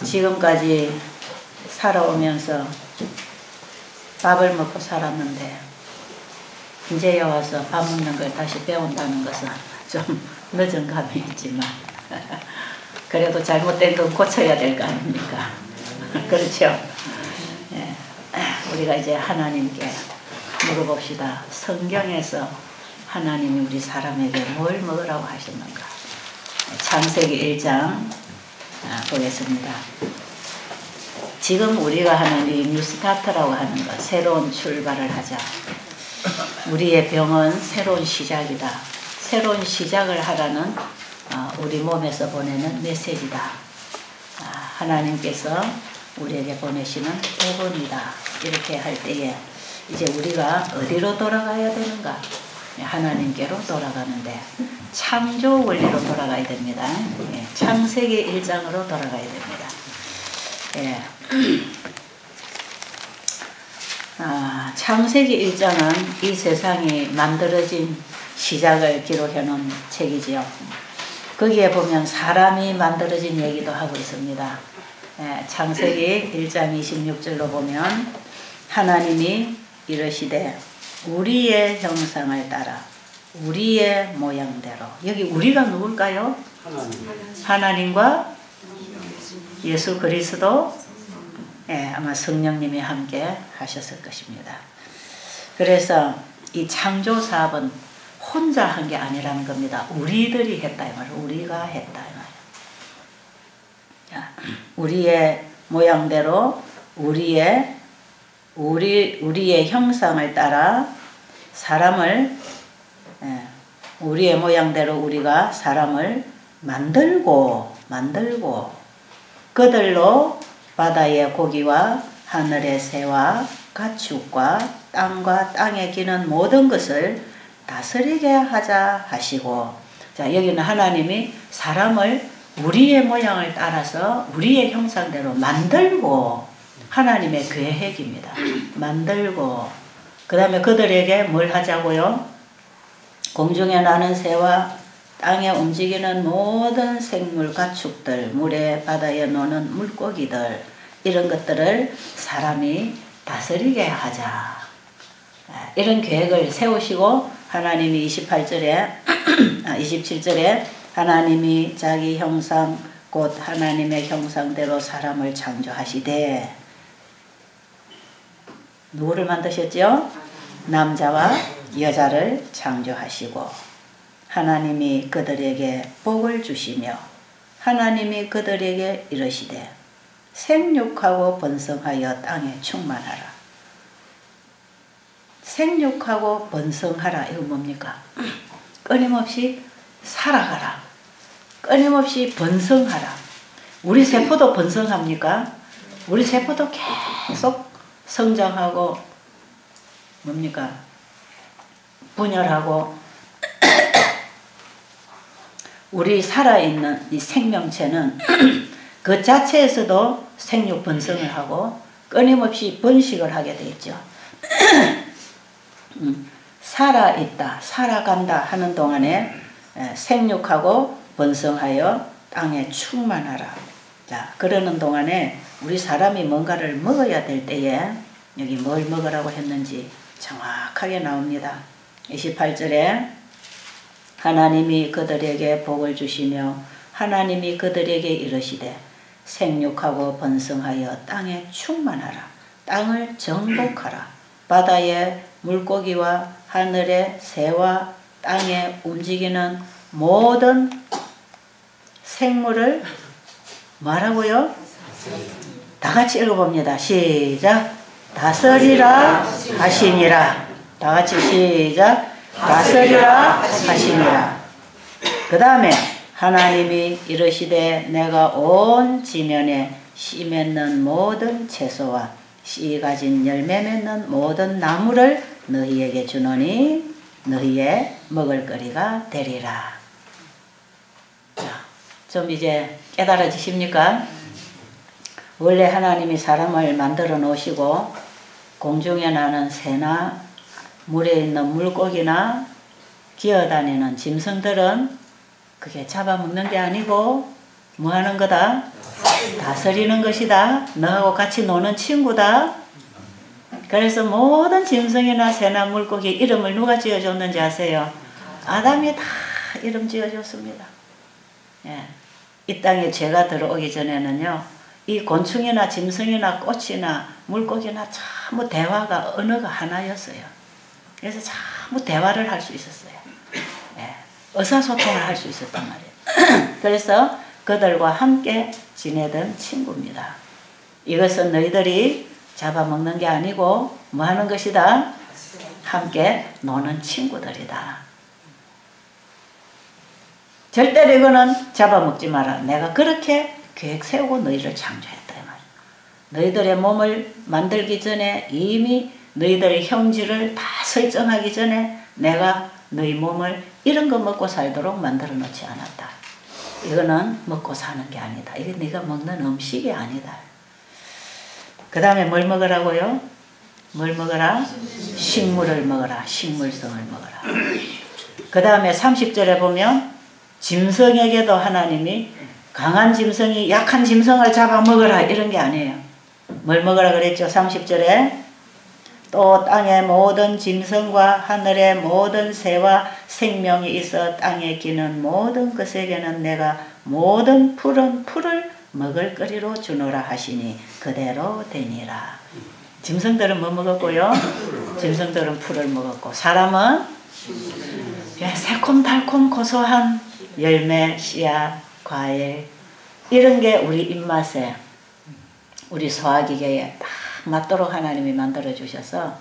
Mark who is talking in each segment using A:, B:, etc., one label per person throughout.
A: 지금까지 살아오면서 밥을 먹고 살았는데 이제야 와서 밥 먹는 걸 다시 배운다는 것은 좀 늦은 감이 있지만 그래도 잘못된 건 고쳐야 될 거 아닙니까? 그렇죠? 예. 우리가 이제 하나님께 물어봅시다. 성경에서 하나님이 우리 사람에게 뭘 먹으라고 하셨는가? 창세기 1장 보겠습니다. 지금 우리가 하는 이 뉴스타트라고 하는 것, 새로운 출발을 하자. 우리의 병은 새로운 시작이다. 새로운 시작을 하라는 우리 몸에서 보내는 메시지다. 하나님께서 우리에게 보내시는 복음이다. 이렇게 할 때에 이제 우리가 어디로 돌아가야 되는가? 하나님께로 돌아가는데 창조 원리로 돌아가야 됩니다. 창세기 1장으로 돌아가야 됩니다. 예. 창세기 1장은 이 세상이 만들어진 시작을 기록해 놓은 책이지요. 거기에 보면 사람이 만들어진 얘기도 하고 있습니다. 창세기 1장 26절로 보면 하나님이 이르시되 우리의 형상을 따라 우리의 모양대로. 여기 우리가 누굴까요? 하나님과 예수 그리스도, 아마 성령님이 함께 하셨을 것입니다. 그래서 이 창조 사업은 혼자 한 게 아니라는 겁니다. 우리들이 했다 이 말이에요. 우리가 했다 이 말이에요. 우리의 모양대로 우리의 형상을 따라 사람을, 우리의 모양대로 우리가 사람을 만들고 그들로 바다의 고기와 하늘의 새와 가축과 땅과 땅에 기는 모든 것을 다스리게 하자 하시고. 자, 여기는 하나님이 사람을 우리의 모양을 따라서 우리의 형상대로 만들고, 하나님의 계획입니다. 만들고 그 다음에 그들에게 뭘 하자고요? 공중에 나는 새와 땅에 움직이는 모든 생물 가축들, 물에 바다에 노는 물고기들, 이런 것들을 사람이 다스리게 하자. 이런 계획을 세우시고 하나님이 27절에 하나님이 자기 형상 곧 하나님의 형상대로 사람을 창조하시되. 누구를 만드셨죠? 남자와 여자를 창조하시고 하나님이 그들에게 복을 주시며 하나님이 그들에게 이르시되 생육하고 번성하여 땅에 충만하라. 생육하고 번성하라. 이거 뭡니까? 끊임없이 살아가라. 끊임없이 번성하라. 우리 세포도 번성합니까? 우리 세포도 계속 성장하고 뭡니까? 분열하고 우리 살아있는 이 생명체는 그 자체에서도 생육 번성을 하고 끊임없이 번식을 하게 돼 있죠. 살아있다, 살아간다 하는 동안에 생육하고 번성하여 땅에 충만하라. 자, 그러는 동안에 우리 사람이 뭔가를 먹어야 될 때에 여기 뭘 먹으라고 했는지 정확하게 나옵니다. 28절에 하나님이 그들에게 복을 주시며 하나님이 그들에게 이르시되 생육하고 번성하여 땅에 충만하라. 땅을 정복하라. 바다의 물고기와 하늘의 새와 땅에 움직이는 모든 생물을 뭐라고요? 다 같이 읽어봅니다. 시작. 다스리라 하시니라. 다 같이 시작. 다스리라 하시니라. 그 다음에 하나님이 이르시되 내가 온 지면에 씨 맺는 모든 채소와 씨 가진 열매 맺는 모든 나무를 너희에게 주노니 너희의 먹을거리가 되리라. 자, 좀 이제 깨달아지십니까? 원래 하나님이 사람을 만들어 놓으시고 공중에 나는 새나 물에 있는 물고기나 기어다니는 짐승들은 그게 잡아먹는 게 아니고 뭐 하는 거다? 다스리는 것이다. 너하고 같이 노는 친구다. 그래서 모든 짐승이나 새나 물고기 이름을 누가 지어줬는지 아세요? 아담이 다 이름 지어줬습니다. 예. 이 땅에 죄가 들어오기 전에는요, 이 곤충이나 짐승이나 꽃이나 물고기나 전부 대화가 언어가 하나였어요. 그래서 전부 대화를 할 수 있었어요. 예. 의사소통을 할 수 있었단 말이에요. 그래서 그들과 함께 지내던 친구입니다. 이것은 너희들이 잡아먹는 게 아니고 뭐 하는 것이다? 함께 노는 친구들이다. 절대로 이거는 잡아먹지 마라. 내가 그렇게 계획 세우고 너희를 창조했다. 이 말이야. 너희들의 몸을 만들기 전에 이미 너희들의 형질을 다 설정하기 전에 내가 너희 몸을 이런 거 먹고 살도록 만들어 놓지 않았다. 이거는 먹고 사는 게 아니다. 이게 네가 먹는 음식이 아니다. 그 다음에 뭘 먹으라고요? 뭘 먹어라? 식물을 먹어라. 식물성을 먹어라. 그 다음에 30절에 보면 짐승에게도 하나님이 강한 짐승이 약한 짐승을 잡아먹어라 이런 게 아니에요. 뭘 먹으라 그랬죠? 30절에 또 땅의 모든 짐승과 하늘의 모든 새와 생명이 있어 땅에 기는 모든 것에게는 내가 모든 푸른 풀을 먹을거리로 주노라 하시니 그대로 되니라. 짐승들은 뭐 먹었고요? 짐승들은 풀을 먹었고 사람은 새콤달콤 고소한 열매, 씨앗, 과일 이런 게 우리 입맛에 우리 소화기계에 딱 맞도록 하나님이 만들어 주셔서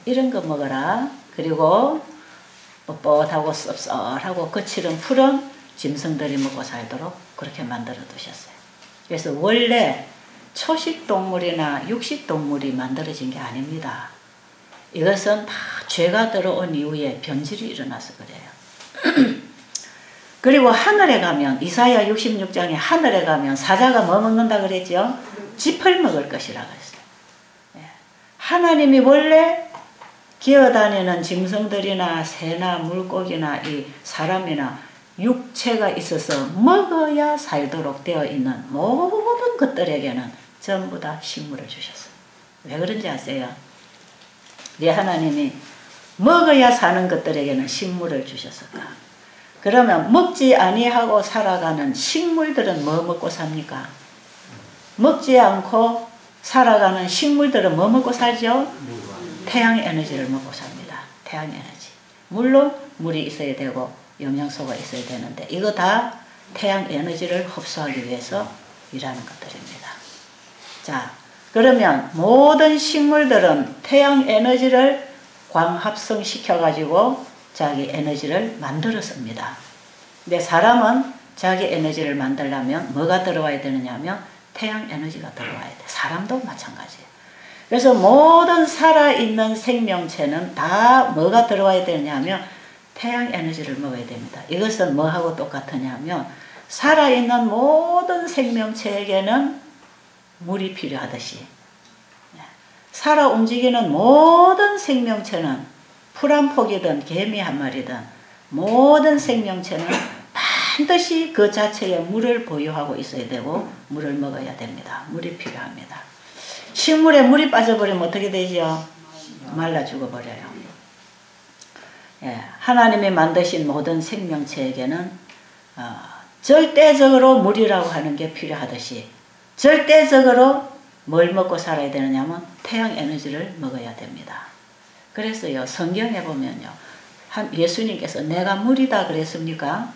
A: 이런 거 먹어라. 그리고 뻣뻣하고 씁쓸하고 거칠은 풀은 짐승들이 먹고 살도록 그렇게 만들어 두셨어요. 그래서 원래 초식동물이나 육식동물이 만들어진 게 아닙니다. 이것은 다 죄가 들어온 이후에 변질이 일어나서 그래요. 그리고 하늘에 가면 이사야 66장에 하늘에 가면 사자가 뭐 먹는다 그랬죠? 짚을 먹을 것이라 그랬어요. 하나님이 원래 기어다니는 짐승들이나 새나 물고기나 이 사람이나 육체가 있어서 먹어야 살도록 되어 있는 모든 것들에게는 전부 다 식물을 주셨어요. 왜 그런지 아세요? 왜 하나님이 먹어야 사는 것들에게는 식물을 주셨을까? 그러면 먹지 아니하고 살아가는 식물들은 뭐 먹고 삽니까? 먹지 않고 살아가는 식물들은 뭐 먹고 살죠? 태양 에너지를 먹고 삽니다. 태양 에너지. 물론 물이 있어야 되고 영양소가 있어야 되는데 이거 다 태양 에너지를 흡수하기 위해서 일하는 것들입니다. 자, 그러면 모든 식물들은 태양 에너지를 광합성시켜 가지고 자기 에너지를 만들었습니다. 근데 사람은 자기 에너지를 만들려면 뭐가 들어와야 되느냐 하면 태양 에너지가 들어와야 돼. 사람도 마찬가지예요. 그래서 모든 살아있는 생명체는 다 뭐가 들어와야 되느냐 하면 태양 에너지를 먹어야 됩니다. 이것은 뭐하고 똑같으냐 하면 살아있는 모든 생명체에게는 물이 필요하듯이 살아 움직이는 모든 생명체는 풀 한 폭이든 개미 한 마리든 모든 생명체는 반드시 그 자체에 물을 보유하고 있어야 되고 물을 먹어야 됩니다. 물이 필요합니다. 식물에 물이 빠져버리면 어떻게 되죠? 말라 죽어버려요. 하나님이 만드신 모든 생명체에게는 절대적으로 물이라고 하는 게 필요하듯이 절대적으로 뭘 먹고 살아야 되느냐 하면 태양 에너지를 먹어야 됩니다. 그래서요 성경에 보면요 예수님께서 내가 물이다 그랬습니까?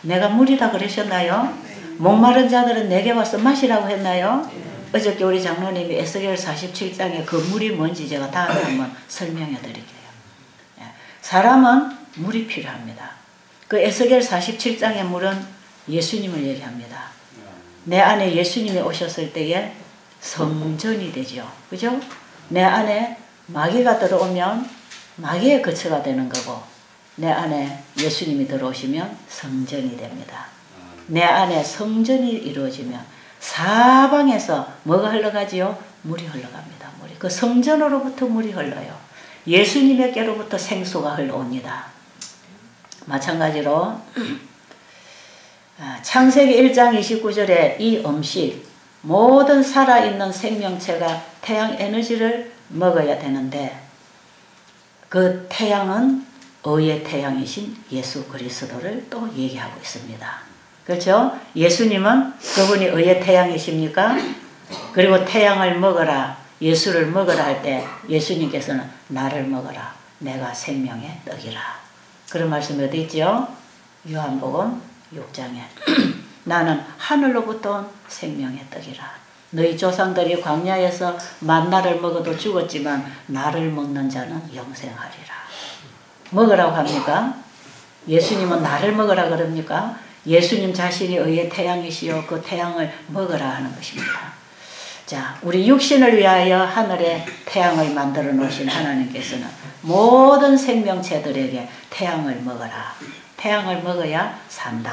A: 내가 물이다 그러셨나요? 목마른 자들은 내게 와서 마시라고 했나요? 어저께 우리 장로님이 에스겔 47장에 그 물이 뭔지 제가 다음에 한번 설명해 드릴게요. 사람은 물이 필요합니다. 그 에스겔 47장의 물은 예수님을 얘기합니다. 내 안에 예수님이 오셨을 때에 성전이 되죠. 그죠? 내 안에 마귀가 들어오면 마귀의 거처가 되는 거고 내 안에 예수님이 들어오시면 성전이 됩니다. 내 안에 성전이 이루어지면 사방에서 뭐가 흘러가지요? 물이 흘러갑니다. 물이. 그 성전으로부터 물이 흘러요. 예수님에게로부터 생수가 흘러옵니다. 마찬가지로 창세기 1장 29절에 이 음식 모든 살아있는 생명체가 태양 에너지를 먹어야 되는데 그 태양은 의의 태양이신 예수 그리스도를 또 얘기하고 있습니다. 그렇죠? 예수님은 그분이 의의 태양이십니까? 그리고 태양을 먹어라, 예수를 먹어라 할 때 예수님께서는 나를 먹어라, 내가 생명의 떡이라. 그런 말씀이 어디 있죠? 요한복음 6장에 나는 하늘로부터 온 생명의 떡이라. 너희 조상들이 광야에서 만나를 먹어도 죽었지만 나를 먹는 자는 영생하리라. 먹으라고 합니까? 예수님은 나를 먹으라 그럽니까? 예수님 자신이 의의 태양이시요 그 태양을 먹으라 하는 것입니다. 자, 우리 육신을 위하여 하늘에 태양을 만들어 놓으신 하나님께서는 모든 생명체들에게 태양을 먹어라. 태양을 먹어야 산다.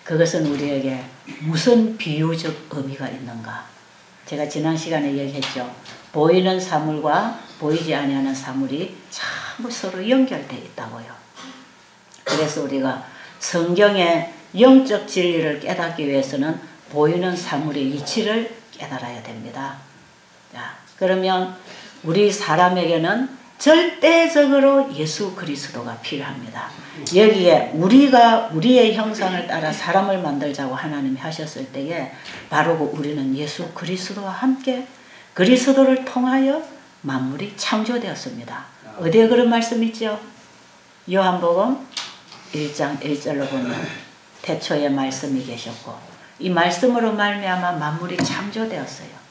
A: 그것은 우리에게 무슨 비유적 의미가 있는가? 제가 지난 시간에 얘기했죠. 보이는 사물과 보이지 아니하는 사물이 참 서로 연결되어 있다고요. 그래서 우리가 성경의 영적 진리를 깨닫기 위해서는 보이는 사물의 이치를 깨달아야 됩니다. 자, 그러면 우리 사람에게는 절대적으로 예수 그리스도가 필요합니다. 여기에 우리가 우리의 형상을 따라 사람을 만들자고 하나님이 하셨을 때에 바로 우리는 예수 그리스도와 함께 그리스도를 통하여 만물이 창조되었습니다. 어디에 그런 말씀이 있죠? 요한복음 1장 1절로 보면 태초에 말씀이 계셨고 이 말씀으로 말미암아 만물이 창조되었어요.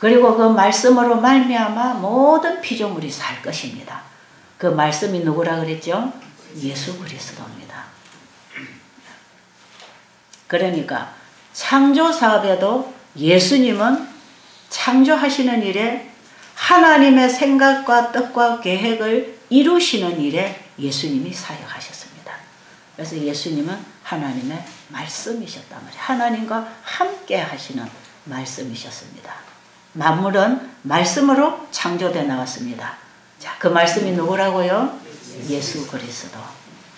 A: 그리고 그 말씀으로 말미암아 모든 피조물이 살 것입니다. 그 말씀이 누구라 그랬죠? 예수 그리스도입니다. 그러니까 창조 사업에도 예수님은 창조하시는 일에 하나님의 생각과 뜻과 계획을 이루시는 일에 예수님이 사역하셨습니다. 그래서 예수님은 하나님의 말씀이셨단 말이에요. 하나님과 함께 하시는 말씀이셨습니다. 만물은 말씀으로 창조되어 나왔습니다. 자, 그 말씀이 누구라고요? 예수 그리스도.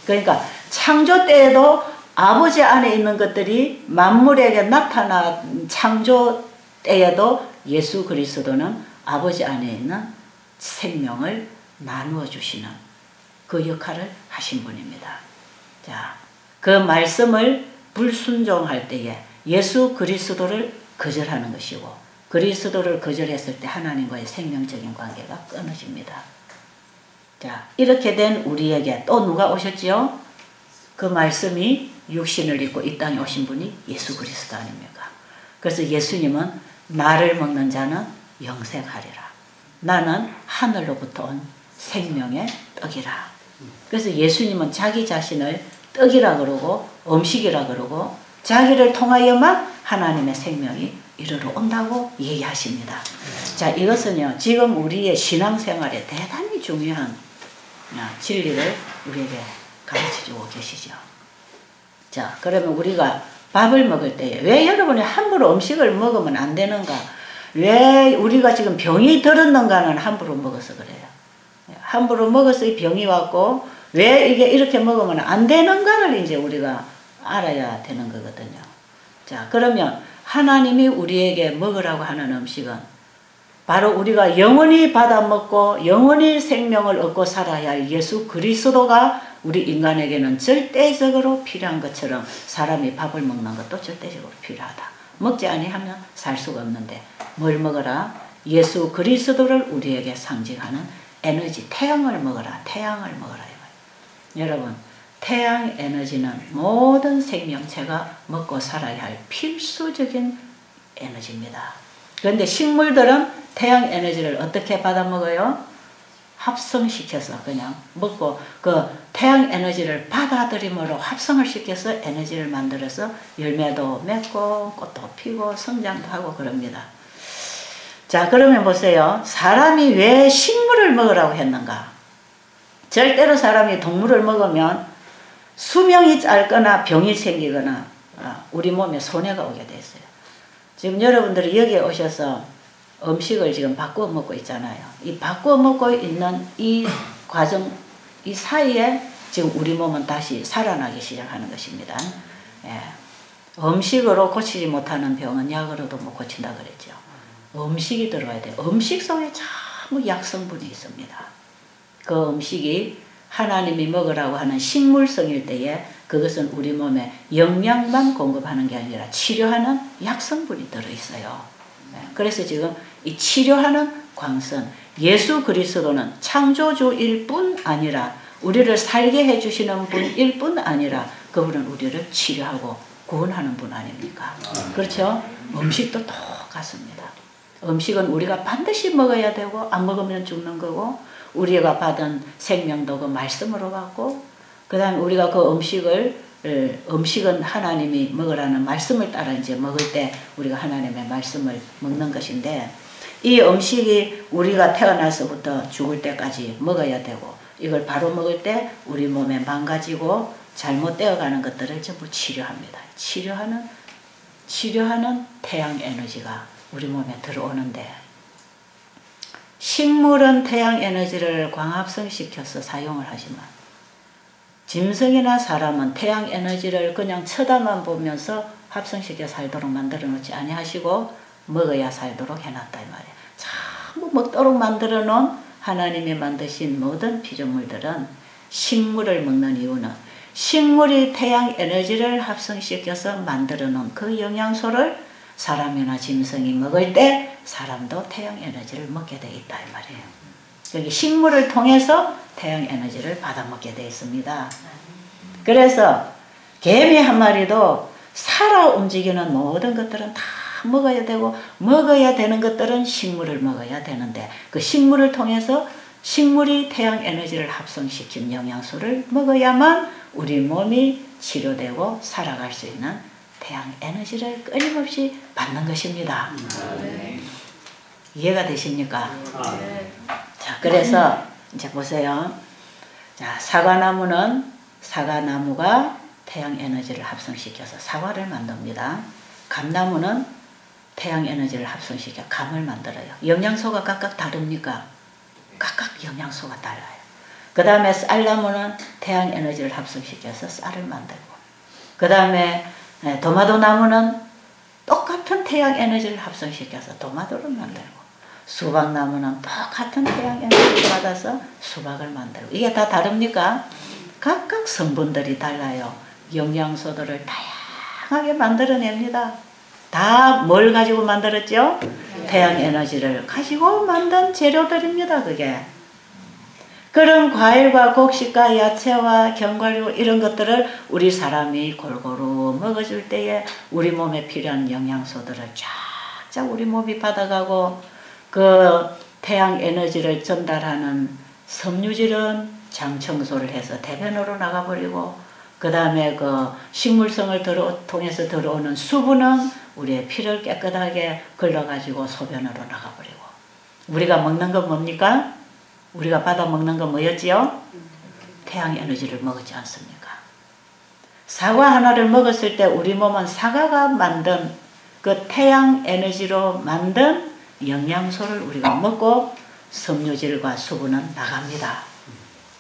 A: 그러니까 창조 때에도 아버지 안에 있는 것들이 만물에게 나타난 창조 때에도 예수 그리스도는 아버지 안에 있는 생명을 나누어 주시는 그 역할을 하신 분입니다. 자, 그 말씀을 불순종할 때에 예수 그리스도를 거절하는 것이고 그리스도를 거절했을 때 하나님과의 생명적인 관계가 끊어집니다. 자, 이렇게 된 우리에게 또 누가 오셨지요? 그 말씀이 육신을 입고 이 땅에 오신 분이 예수 그리스도 아닙니까? 그래서 예수님은 나를 먹는 자는 영생하리라. 나는 하늘로부터 온 생명의 떡이라. 그래서 예수님은 자기 자신을 떡이라 그러고 음식이라 그러고 자기를 통하여만 하나님의 생명이 이르러 온다고 얘기하십니다. 자, 이것은요 지금 우리의 신앙생활에 대단히 중요한 진리를 우리에게 가르쳐주고 계시죠. 자, 그러면 우리가 밥을 먹을 때 왜 여러분이 함부로 음식을 먹으면 안 되는가? 왜 우리가 지금 병이 들었는가는 함부로 먹어서 그래요. 함부로 먹어서 이 병이 왔고 왜 이게 이렇게 먹으면 안 되는가를 이제 우리가 알아야 되는 거거든요. 자, 그러면 하나님이 우리에게 먹으라고 하는 음식은 바로 우리가 영원히 받아먹고 영원히 생명을 얻고 살아야 할 예수 그리스도가 우리 인간에게는 절대적으로 필요한 것처럼 사람이 밥을 먹는 것도 절대적으로 필요하다. 먹지 아니하면 살 수가 없는데 뭘 먹어라? 예수 그리스도를 우리에게 상징하는 에너지, 태양을 먹어라. 태양을 먹어라. 여러분, 태양 에너지는 모든 생명체가 먹고 살아야 할 필수적인 에너지입니다. 그런데 식물들은 태양 에너지를 어떻게 받아먹어요? 합성시켜서 그냥 먹고 그 태양 에너지를 받아들임으로 합성을 시켜서 에너지를 만들어서 열매도 맺고 꽃도 피고 성장도 하고 그럽니다. 자, 그러면 보세요. 사람이 왜 식물을 먹으라고 했는가? 절대로 사람이 동물을 먹으면 수명이 짧거나 병이 생기거나 우리 몸에 손해가 오게 돼 있어요. 지금 여러분들이 여기에 오셔서 음식을 지금 바꾸어 먹고 있잖아요. 이 바꾸어 먹고 있는 이 과정, 이 사이에 지금 우리 몸은 다시 살아나기 시작하는 것입니다. 예. 음식으로 고치지 못하는 병은 약으로도 못 고친다 그랬죠. 음식이 들어와야 돼요. 음식 속에 전부 약성분이 있습니다. 그 음식이 하나님이 먹으라고 하는 식물성일 때에 그것은 우리 몸에 영양만 공급하는 게 아니라 치료하는 약성분이 들어있어요. 그래서 지금 이 치료하는 광선, 예수 그리스도는 창조주일 뿐 아니라 우리를 살게 해주시는 분일 뿐 아니라 그분은 우리를 치료하고 구원하는 분 아닙니까? 그렇죠? 음식도 똑같습니다. 음식은 우리가 반드시 먹어야 되고 안 먹으면 죽는 거고 우리가 받은 생명도 그 말씀으로 받고 그 다음에 우리가 그 음식은 하나님이 먹으라는 말씀을 따라 이제 먹을 때 우리가 하나님의 말씀을 먹는 것인데 이 음식이 우리가 태어나서부터 죽을 때까지 먹어야 되고 이걸 바로 먹을 때 우리 몸에 망가지고 잘못되어 가는 것들을 전부 치료합니다. 치료하는 태양 에너지가 우리 몸에 들어오는데 식물은 태양 에너지를 광합성시켜서 사용을 하지만 짐승이나 사람은 태양 에너지를 그냥 쳐다만 보면서 합성시켜 살도록 만들어 놓지 아니하시고 먹어야 살도록 해놨다 이 말이에요. 전부 먹도록 만들어 놓은 하나님이 만드신 모든 피조물들은 식물을 먹는 이유는 식물이 태양 에너지를 합성시켜서 만들어 놓은 그 영양소를 사람이나 짐승이 먹을 때 사람도 태양 에너지를 먹게 돼 있다 이 말이에요. 여기 식물을 통해서 태양 에너지를 받아 먹게 돼 있습니다. 그래서 개미 한 마리도 살아 움직이는 모든 것들은 다 먹어야 되고 먹어야 되는 것들은 식물을 먹어야 되는데 그 식물을 통해서 식물이 태양 에너지를 합성시킨 영양소를 먹어야만 우리 몸이 치료되고 살아갈 수 있는 태양 에너지를 끊임없이 받는 것입니다. 이해가 되십니까? 자, 그래서 이제 보세요. 자, 사과나무가 태양 에너지를 합성시켜서 사과를 만듭니다. 감나무는 태양 에너지를 합성시켜 감을 만들어요. 영양소가 각각 다릅니까? 각각 영양소가 달라요. 그 다음에 쌀나무는 태양 에너지를 합성시켜서 쌀을 만들고 그 다음에 도마도 나무는 똑같은 태양 에너지를 합성시켜서 도마도를 만들고 수박나무는 똑같은 태양 에너지를 받아서 수박을 만들고 이게 다 다릅니까? 각각 성분들이 달라요. 영양소들을 다양하게 만들어냅니다. 다 뭘 가지고 만들었죠? 태양 에너지를 가지고 만든 재료들입니다. 그게. 그런 과일과 곡식과 야채와 견과류 이런 것들을 우리 사람이 골고루 먹어줄 때에 우리 몸에 필요한 영양소들을 쫙쫙 우리 몸이 받아가고 그 태양 에너지를 전달하는 섬유질은 장 청소를 해서 대변으로 나가버리고 그 다음에 그 식물성을 통해서 들어오는 수분은 우리의 피를 깨끗하게 걸러가지고 소변으로 나가버리고 우리가 먹는 건 뭡니까? 우리가 받아 먹는 건 뭐였지요? 태양 에너지를 먹었지 않습니까? 사과 하나를 먹었을 때 우리 몸은 사과가 만든 그 태양 에너지로 만든 영양소를 우리가 먹고 섬유질과 수분은 나갑니다.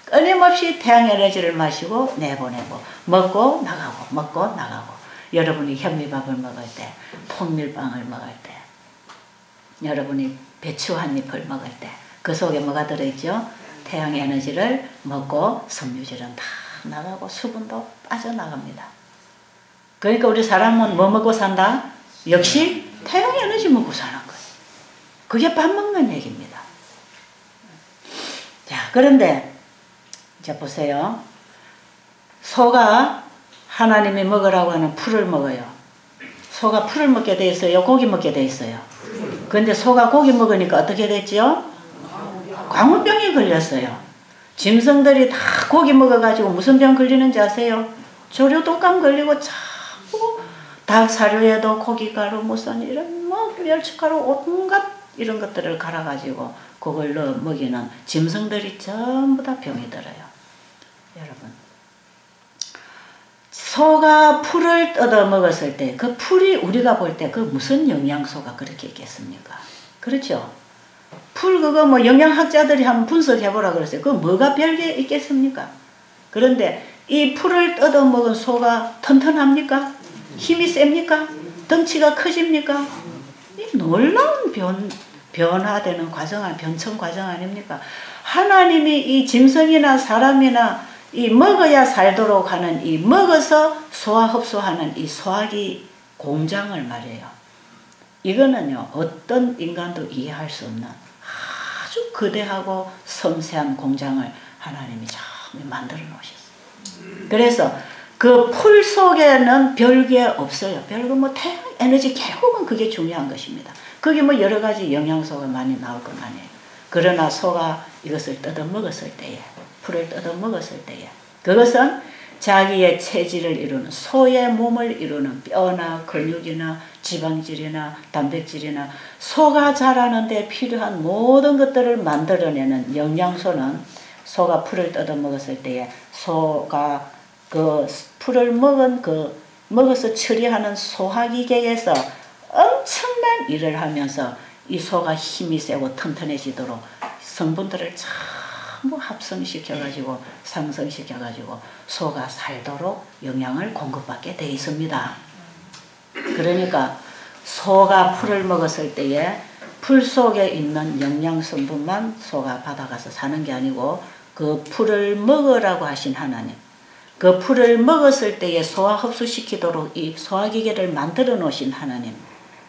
A: 끊임없이 태양 에너지를 마시고 내보내고 먹고 나가고 여러분이 현미밥을 먹을 때 통밀빵을 먹을 때 여러분이 배추 한 잎을 먹을 때 그 속에 뭐가 들어있죠? 태양 에너지를 먹고 섬유질은 다 나가고 수분도 빠져나갑니다. 그러니까 우리 사람은 뭐 먹고 산다? 역시 태양 에너지 먹고 사는 거예요. 그게 밥 먹는 얘기입니다. 자, 그런데 자 보세요. 소가 하나님이 먹으라고 하는 풀을 먹어요. 소가 풀을 먹게 돼 있어요? 고기 먹게 돼 있어요? 그런데 소가 고기 먹으니까 어떻게 됐죠? 광우병이 걸렸어요. 짐승들이 다 고기 먹어가지고 무슨 병 걸리는지 아세요? 조류독감 걸리고 자꾸 닭 사료에도 고기가루 무슨 이런 뭐 멸치가루 온갖 이런 것들을 갈아가지고 그걸 넣어 먹이는 짐승들이 전부 다 병이 들어요. 여러분, 소가 풀을 뜯어 먹었을 때 그 풀이 우리가 볼 때 그 무슨 영양소가 그렇게 있겠습니까? 그렇죠? 풀 그거 뭐 영양학자들이 한번 분석해보라 그랬어요. 그거 뭐가 별게 있겠습니까? 그런데 이 풀을 뜯어 먹은 소가 튼튼합니까? 힘이 셉니까? 덩치가 커집니까? 이 놀라운 변화되는 과정, 변천 과정 아닙니까? 하나님이 이 짐승이나 사람이나 이 먹어야 살도록 하는 이 먹어서 소화 흡수하는 이 소화기 공장을 말이에요. 이거는요, 어떤 인간도 이해할 수 없는 아주 거대하고 섬세한 공장을 하나님이 참 만들어 놓으셨어요. 그래서 그 풀 속에는 별게 없어요. 별거 뭐 태양 에너지 결국은 그게 중요한 것입니다. 그게 뭐 여러 가지 영양소가 많이 나올 건 아니에요. 그러나 소가 이것을 뜯어 먹었을 때에, 풀을 뜯어 먹었을 때에, 그것은 자기의 체질을 이루는, 소의 몸을 이루는 뼈나 근육이나 지방질이나 단백질이나 소가 자라는 데 필요한 모든 것들을 만들어내는 영양소는 소가 풀을 뜯어 먹었을 때에 소가 그 풀을 먹어서 처리하는 소화기계에서 엄청난 일을 하면서 이 소가 힘이 세고 튼튼해지도록 성분들을 전부 합성시켜가지고 상승시켜가지고 소가 살도록 영양을 공급받게 되어 있습니다. 그러니까 소가 풀을 먹었을 때에 풀 속에 있는 영양성분만 소가 받아가서 사는 게 아니고 그 풀을 먹으라고 하신 하나님, 그 풀을 먹었을 때에 소화 흡수시키도록 이 소화기계를 만들어 놓으신 하나님,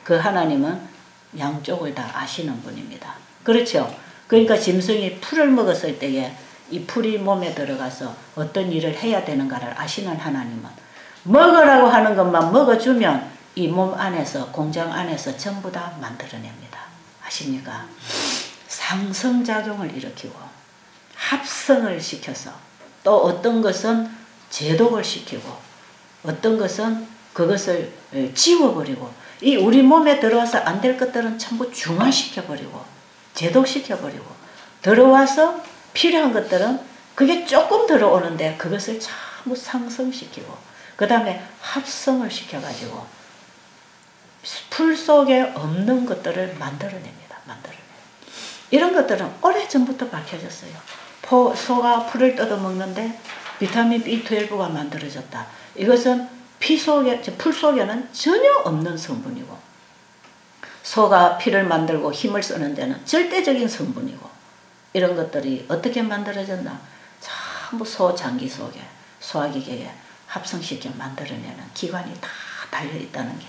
A: 그 하나님은 양쪽을 다 아시는 분입니다. 그렇죠? 그러니까 짐승이 풀을 먹었을 때에 이 풀이 몸에 들어가서 어떤 일을 해야 되는가를 아시는 하나님은 먹으라고 하는 것만 먹어주면 이 몸 안에서, 공장 안에서 전부 다 만들어냅니다. 아십니까? 상승작용을 일으키고 합성을 시켜서 또 어떤 것은 제독을 시키고 어떤 것은 그것을 지워버리고 이 우리 몸에 들어와서 안 될 것들은 전부 중화시켜버리고 제독시켜버리고 들어와서 필요한 것들은 그게 조금 들어오는데 그것을 전부 상승시키고 그 다음에 합성을 시켜가지고 풀 속에 없는 것들을 만들어냅니다. 이런 것들은 오래전부터 밝혀졌어요. 소가 풀을 뜯어먹는데 비타민 B12가 만들어졌다. 이것은 풀 속에는 전혀 없는 성분이고 소가 피를 만들고 힘을 쓰는 데는 절대적인 성분이고 이런 것들이 어떻게 만들어졌나? 전부 소장기 속에 소화기계에 합성시켜 만들어내는 기관이 다 달려있다는 게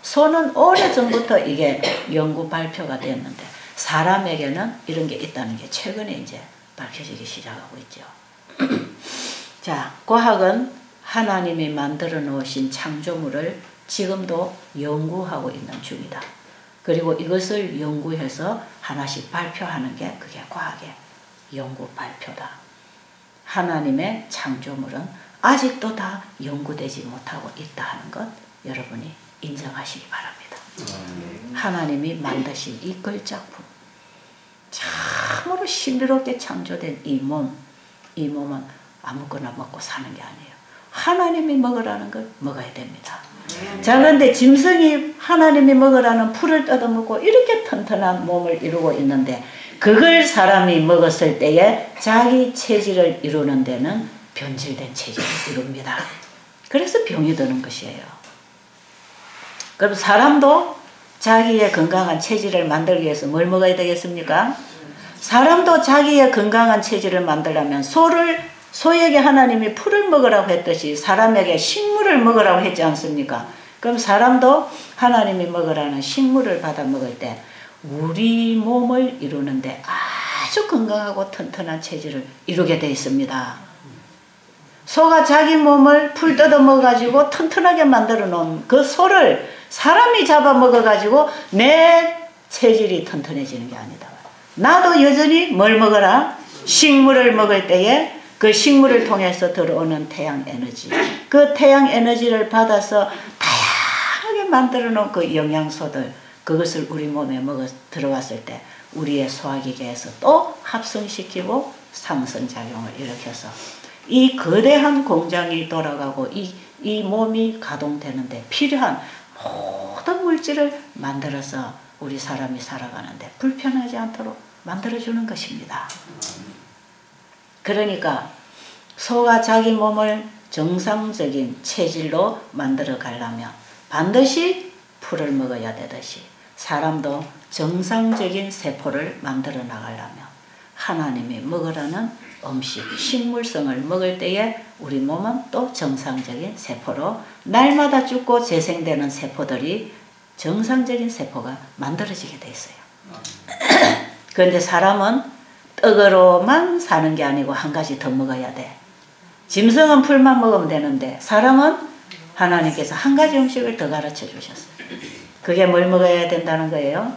A: 소는 오래전부터 이게 연구 발표가 됐는데 사람에게는 이런 게 있다는 게 최근에 이제 밝혀지기 시작하고 있죠. 자, 과학은 하나님이 만들어 놓으신 창조물을 지금도 연구하고 있는 중이다. 그리고 이것을 연구해서 하나씩 발표하는 게 그게 과학의 연구 발표다. 하나님의 창조물은 아직도 다 연구되지 못하고 있다 하는 것 여러분이 인정하시기 바랍니다. 하나님이 만드신 이 걸작품, 참으로 신비롭게 창조된 이 몸은 아무거나 먹고 사는 게 아니에요. 하나님이 먹으라는 걸 먹어야 됩니다. 자, 그런데 짐승이 하나님이 먹으라는 풀을 뜯어먹고 이렇게 튼튼한 몸을 이루고 있는데 그걸 사람이 먹었을 때에 자기 체질을 이루는 데는 변질된 체질을 이룹니다. 그래서 병이 드는 것이에요. 그럼 사람도 자기의 건강한 체질을 만들기 위해서 뭘 먹어야 되겠습니까? 사람도 자기의 건강한 체질을 만들려면 소에게 하나님이 풀을 먹으라고 했듯이 사람에게 식물을 먹으라고 했지 않습니까? 그럼 사람도 하나님이 먹으라는 식물을 받아 먹을 때 우리 몸을 이루는데 아주 건강하고 튼튼한 체질을 이루게 되어 있습니다. 소가 자기 몸을 풀 뜯어 먹어가지고 튼튼하게 만들어 놓은 그 소를 사람이 잡아 먹어가지고 내 체질이 튼튼해지는 게 아니다. 나도 여전히 뭘 먹어라? 식물을 먹을 때에 그 식물을 통해서 들어오는 태양 에너지, 그 태양 에너지를 받아서 다양하게 만들어 놓은 그 영양소들, 그것을 우리 몸에 들어왔을 때 우리의 소화기계에서 또 합성시키고 상승작용을 일으켜서 이 거대한 공장이 돌아가고 이 몸이 가동되는데 필요한 모든 물질을 만들어서 우리 사람이 살아가는데 불편하지 않도록 만들어주는 것입니다. 그러니까 소가 자기 몸을 정상적인 체질로 만들어 가려면 반드시 풀을 먹어야 되듯이 사람도 정상적인 세포를 만들어 나가려면 하나님이 먹으라는 음식, 식물성을 먹을 때에 우리 몸은 또 정상적인 세포로 날마다 죽고 재생되는 세포들이 정상적인 세포가 만들어지게 돼 있어요. 그런데 사람은 떡으로만 사는 게 아니고 한 가지 더 먹어야 돼. 짐승은 풀만 먹으면 되는데 사람은 하나님께서 한 가지 음식을 더 가르쳐 주셨어요. 그게 뭘 먹어야 된다는 거예요?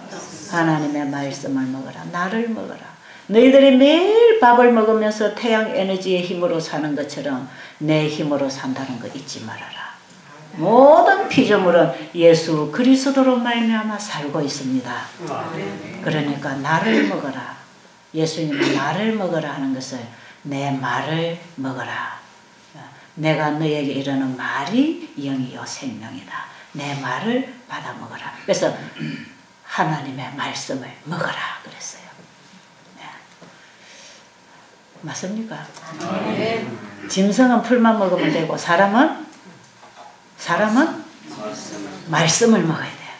A: 하나님의 말씀을 먹어라. 나를 먹어라. 너희들이 매일 밥을 먹으면서 태양 에너지의 힘으로 사는 것처럼 내 힘으로 산다는 거 잊지 말아라. 모든 피조물은 예수 그리스도로 말미암아 살고 있습니다. 그러니까 나를 먹어라. 예수님은 나를 먹어라 하는 것을 내 말을 먹어라. 내가 너에게 이르는 말이 영이요 생명이다. 내 말을 받아 먹어라. 그래서 하나님의 말씀을 먹어라 그랬어요. 네. 맞습니까? 짐승은 풀만 먹으면 되고 사람은 말씀을 먹어야 돼요.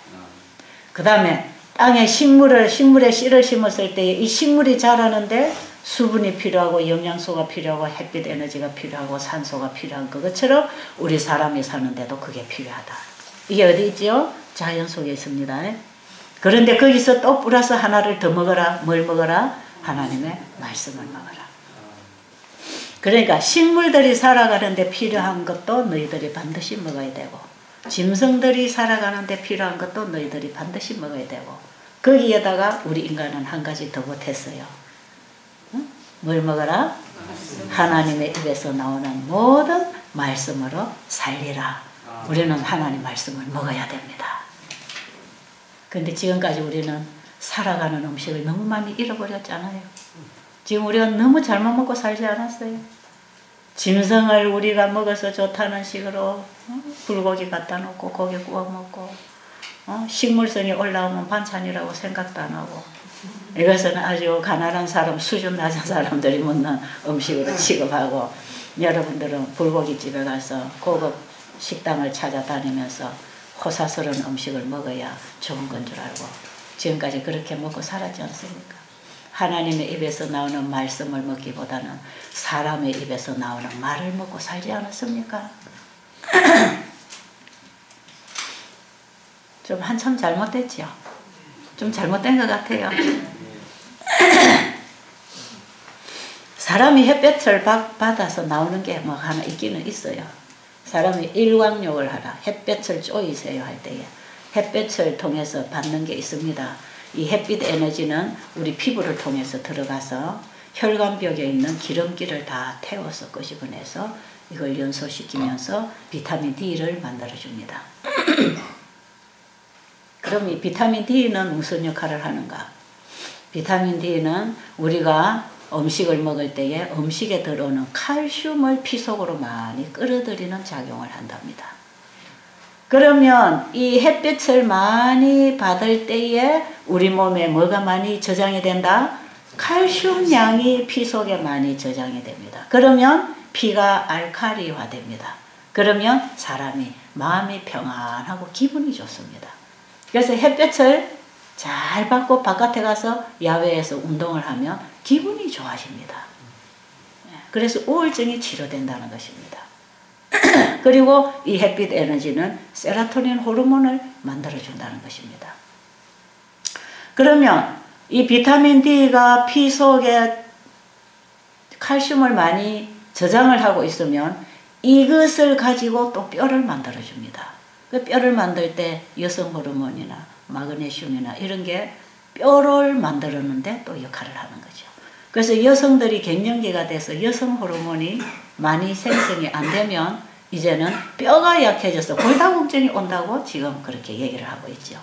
A: 그 다음에 땅에 식물에 씨를 심었을 때 이 식물이 자라는데 수분이 필요하고 영양소가 필요하고 햇빛 에너지가 필요하고 산소가 필요한 것처럼 우리 사람이 사는데도 그게 필요하다. 이게 어디 있죠? 자연 속에 있습니다. 그런데 거기서 또 플러스 하나를 더 먹어라. 뭘 먹어라? 하나님의 말씀을 먹어라. 그러니까 식물들이 살아가는데 필요한 것도 너희들이 반드시 먹어야 되고 짐승들이 살아가는데 필요한 것도 너희들이 반드시 먹어야 되고 거기에다가 우리 인간은 한 가지 더 못했어요. 응? 뭘 먹어라? 하나님의 입에서 나오는 모든 말씀으로 살리라. 우리는 하나님 말씀을 먹어야 됩니다. 그런데 지금까지 우리는 살아가는 음식을 너무 많이 잃어버렸잖아요. 지금 우리가 너무 잘못 먹고 살지 않았어요. 짐승을 우리가 먹어서 좋다는 식으로 불고기 갖다 놓고 고기 구워 먹고 식물성이 올라오면 반찬이라고 생각도 안 하고 이것은 아주 가난한 사람, 수준 낮은 사람들이 먹는 음식으로 취급하고 여러분들은 불고기집에 가서 고급 식당을 찾아다니면서 호사스러운 음식을 먹어야 좋은 건 줄 알고 지금까지 그렇게 먹고 살았지 않습니까? 하나님의 입에서 나오는 말씀을 먹기보다는 사람의 입에서 나오는 말을 먹고 살지 않았습니까? 좀 한참 잘못됐죠? 좀 잘못된 것 같아요. 사람이 햇볕을 받아서 나오는 게 뭐 하나 있기는 있어요. 사람이 일광욕을 하라. 햇볕을 쪼이세요 할 때에 햇볕을 통해서 받는 게 있습니다. 이 햇빛 에너지는 우리 피부를 통해서 들어가서 혈관벽에 있는 기름기를 다 태워서 끄집어내서 이걸 연소시키면서 비타민 D를 만들어줍니다. 그럼 이 비타민 D는 무슨 역할을 하는가? 비타민 D는 우리가 음식을 먹을 때에 음식에 들어오는 칼슘을 피 속으로 많이 끌어들이는 작용을 한답니다. 그러면 이 햇빛을 많이 받을 때에 우리 몸에 뭐가 많이 저장이 된다? 칼슘 양이 피 속에 많이 저장이 됩니다. 그러면 피가 알칼리화 됩니다. 그러면 사람이 마음이 평안하고 기분이 좋습니다. 그래서 햇볕을 잘 받고 바깥에 가서 야외에서 운동을 하면 기분이 좋아집니다. 그래서 우울증이 치료된다는 것입니다. 그리고 이 햇빛 에너지는 세로토닌 호르몬을 만들어준다는 것입니다. 그러면 이 비타민 D가 피 속에 칼슘을 많이 저장을 하고 있으면 이것을 가지고 또 뼈를 만들어줍니다. 그 뼈를 만들 때 여성 호르몬이나 마그네슘이나 이런 게 뼈를 만들었는데 또 역할을 하는 거죠. 그래서 여성들이 갱년기가 돼서 여성 호르몬이 많이 생성이 안 되면 이제는 뼈가 약해져서 골다공증이 온다고 지금 그렇게 얘기를 하고 있죠.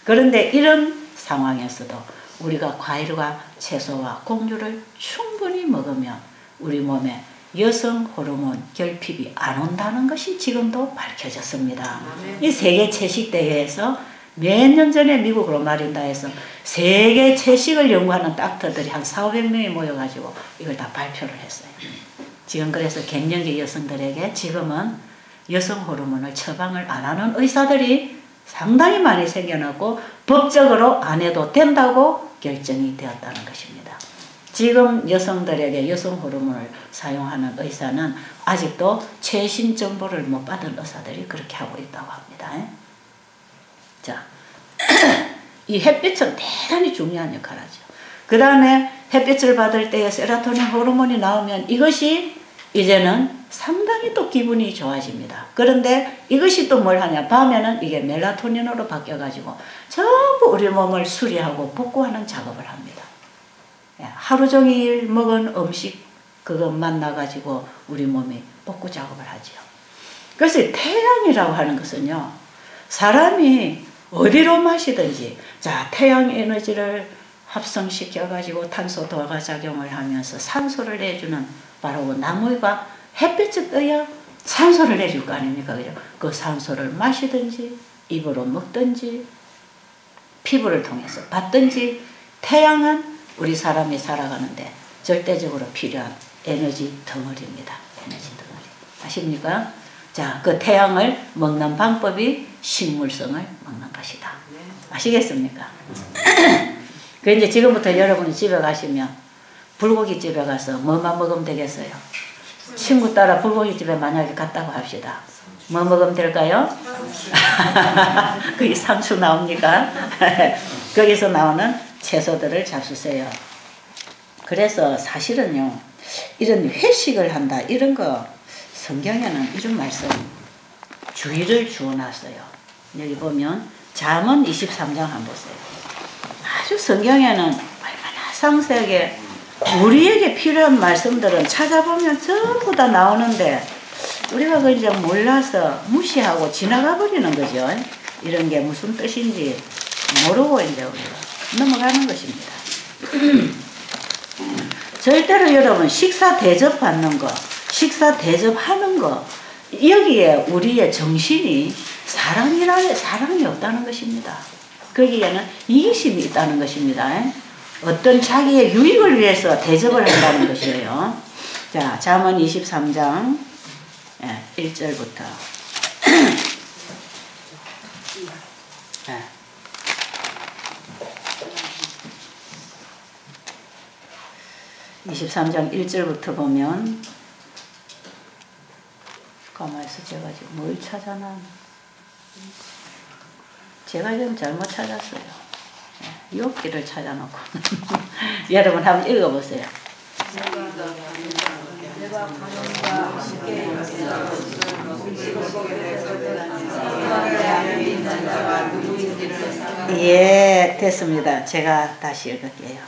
A: 그런데 이런 상황에서도 우리가 과일과 채소와 곡류를 충분히 먹으면 우리 몸에 여성 호르몬 결핍이 안 온다는 것이 지금도 밝혀졌습니다. 이 세계 채식대회에서 몇 년 전에 미국 로마린다에서 세계 채식을 연구하는 닥터들이 한 400명이 모여가지고 이걸 다 발표를 했어요. 지금 그래서 갱년기 여성들에게 지금은 여성 호르몬을 처방을 안 하는 의사들이 상당히 많이 생겨났고 법적으로 안 해도 된다고 결정이 되었다는 것입니다. 지금 여성들에게 여성 호르몬을 사용하는 의사는 아직도 최신 정보를 못 받은 의사들이 그렇게 하고 있다고 합니다. 자, 이 햇빛은 대단히 중요한 역할을 하죠. 그 다음에 햇빛을 받을 때에 세로토닌 호르몬이 나오면 이것이 이제는 상당히 또 기분이 좋아집니다. 그런데 이것이 또 뭘 하냐, 밤에는 이게 멜라토닌으로 바뀌어가지고 전부 우리 몸을 수리하고 복구하는 작업을 합니다. 하루 종일 먹은 음식 그것만 나가지고 우리 몸이 복구 작업을 하죠. 그래서 태양이라고 하는 것은요, 사람이 어디로 마시든지, 자, 태양 에너지를 합성시켜 가지고 탄소 도화작용을 하면서 산소를 내주는 바로 나무가 햇빛을 떠야 산소를 내줄 거 아닙니까? 그죠? 그 산소를 마시든지 입으로 먹든지 피부를 통해서 받든지, 태양은 우리 사람이 살아가는데 절대적으로 필요한 에너지 덩어리입니다. 에너지 덩어리. 아십니까? 자, 그 태양을 먹는 방법이 식물성을 먹는 것이다. 아시겠습니까? 그 이제 지금부터 여러분이 집에 가시면 불고기 집에 가서 뭐만 먹으면 되겠어요? 친구 따라 불고기 집에 만약에 갔다고 합시다. 뭐 먹으면 될까요? 거기 상추 나옵니까? 거기서 나오는 채소들을 잡수세요. 그래서 사실은요, 이런 회식을 한다, 이런 거 성경에는 이런 말씀 주의를 주어놨어요. 여기 보면 잠언 23장 한번 보세요. 아주 성경에는 얼마나 상세하게 우리에게 필요한 말씀들은 찾아보면 전부 다 나오는데 우리가 그걸 이제 몰라서 무시하고 지나가 버리는 거죠. 이런 게 무슨 뜻인지 모르고 이제 우리가 넘어가는 것입니다. 절대로 여러분 식사 대접받는 거, 식사 대접하는 거, 여기에 우리의 정신이 사랑이 없다는 것입니다. 거기에는 이기심이 있다는 것입니다. 어떤 자기의 유익을 위해서 대접을 한다는 것이에요. 자, 잠언 23장 1절부터 23장 1절부터 보면, 가만있어, 제가 지금 뭘 찾아놨나? 제가 지금 잘못 찾았어요. 욕기를 찾아놓고. 여러분 한번 읽어보세요. 예, 됐습니다. 제가 다시 읽을게요.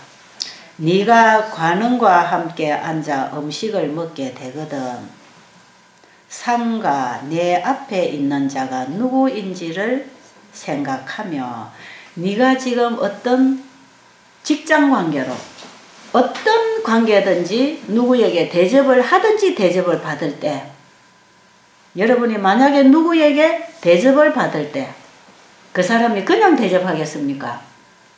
A: 네가 관원과 함께 앉아 음식을 먹게 되거든 삼가 내 앞에 있는 자가 누구인지를 생각하며, 네가 지금 어떤 직장관계로 어떤 관계든지 누구에게 대접을 하든지 대접을 받을 때, 여러분이 만약에 누구에게 대접을 받을 때 그 사람이 그냥 대접하겠습니까?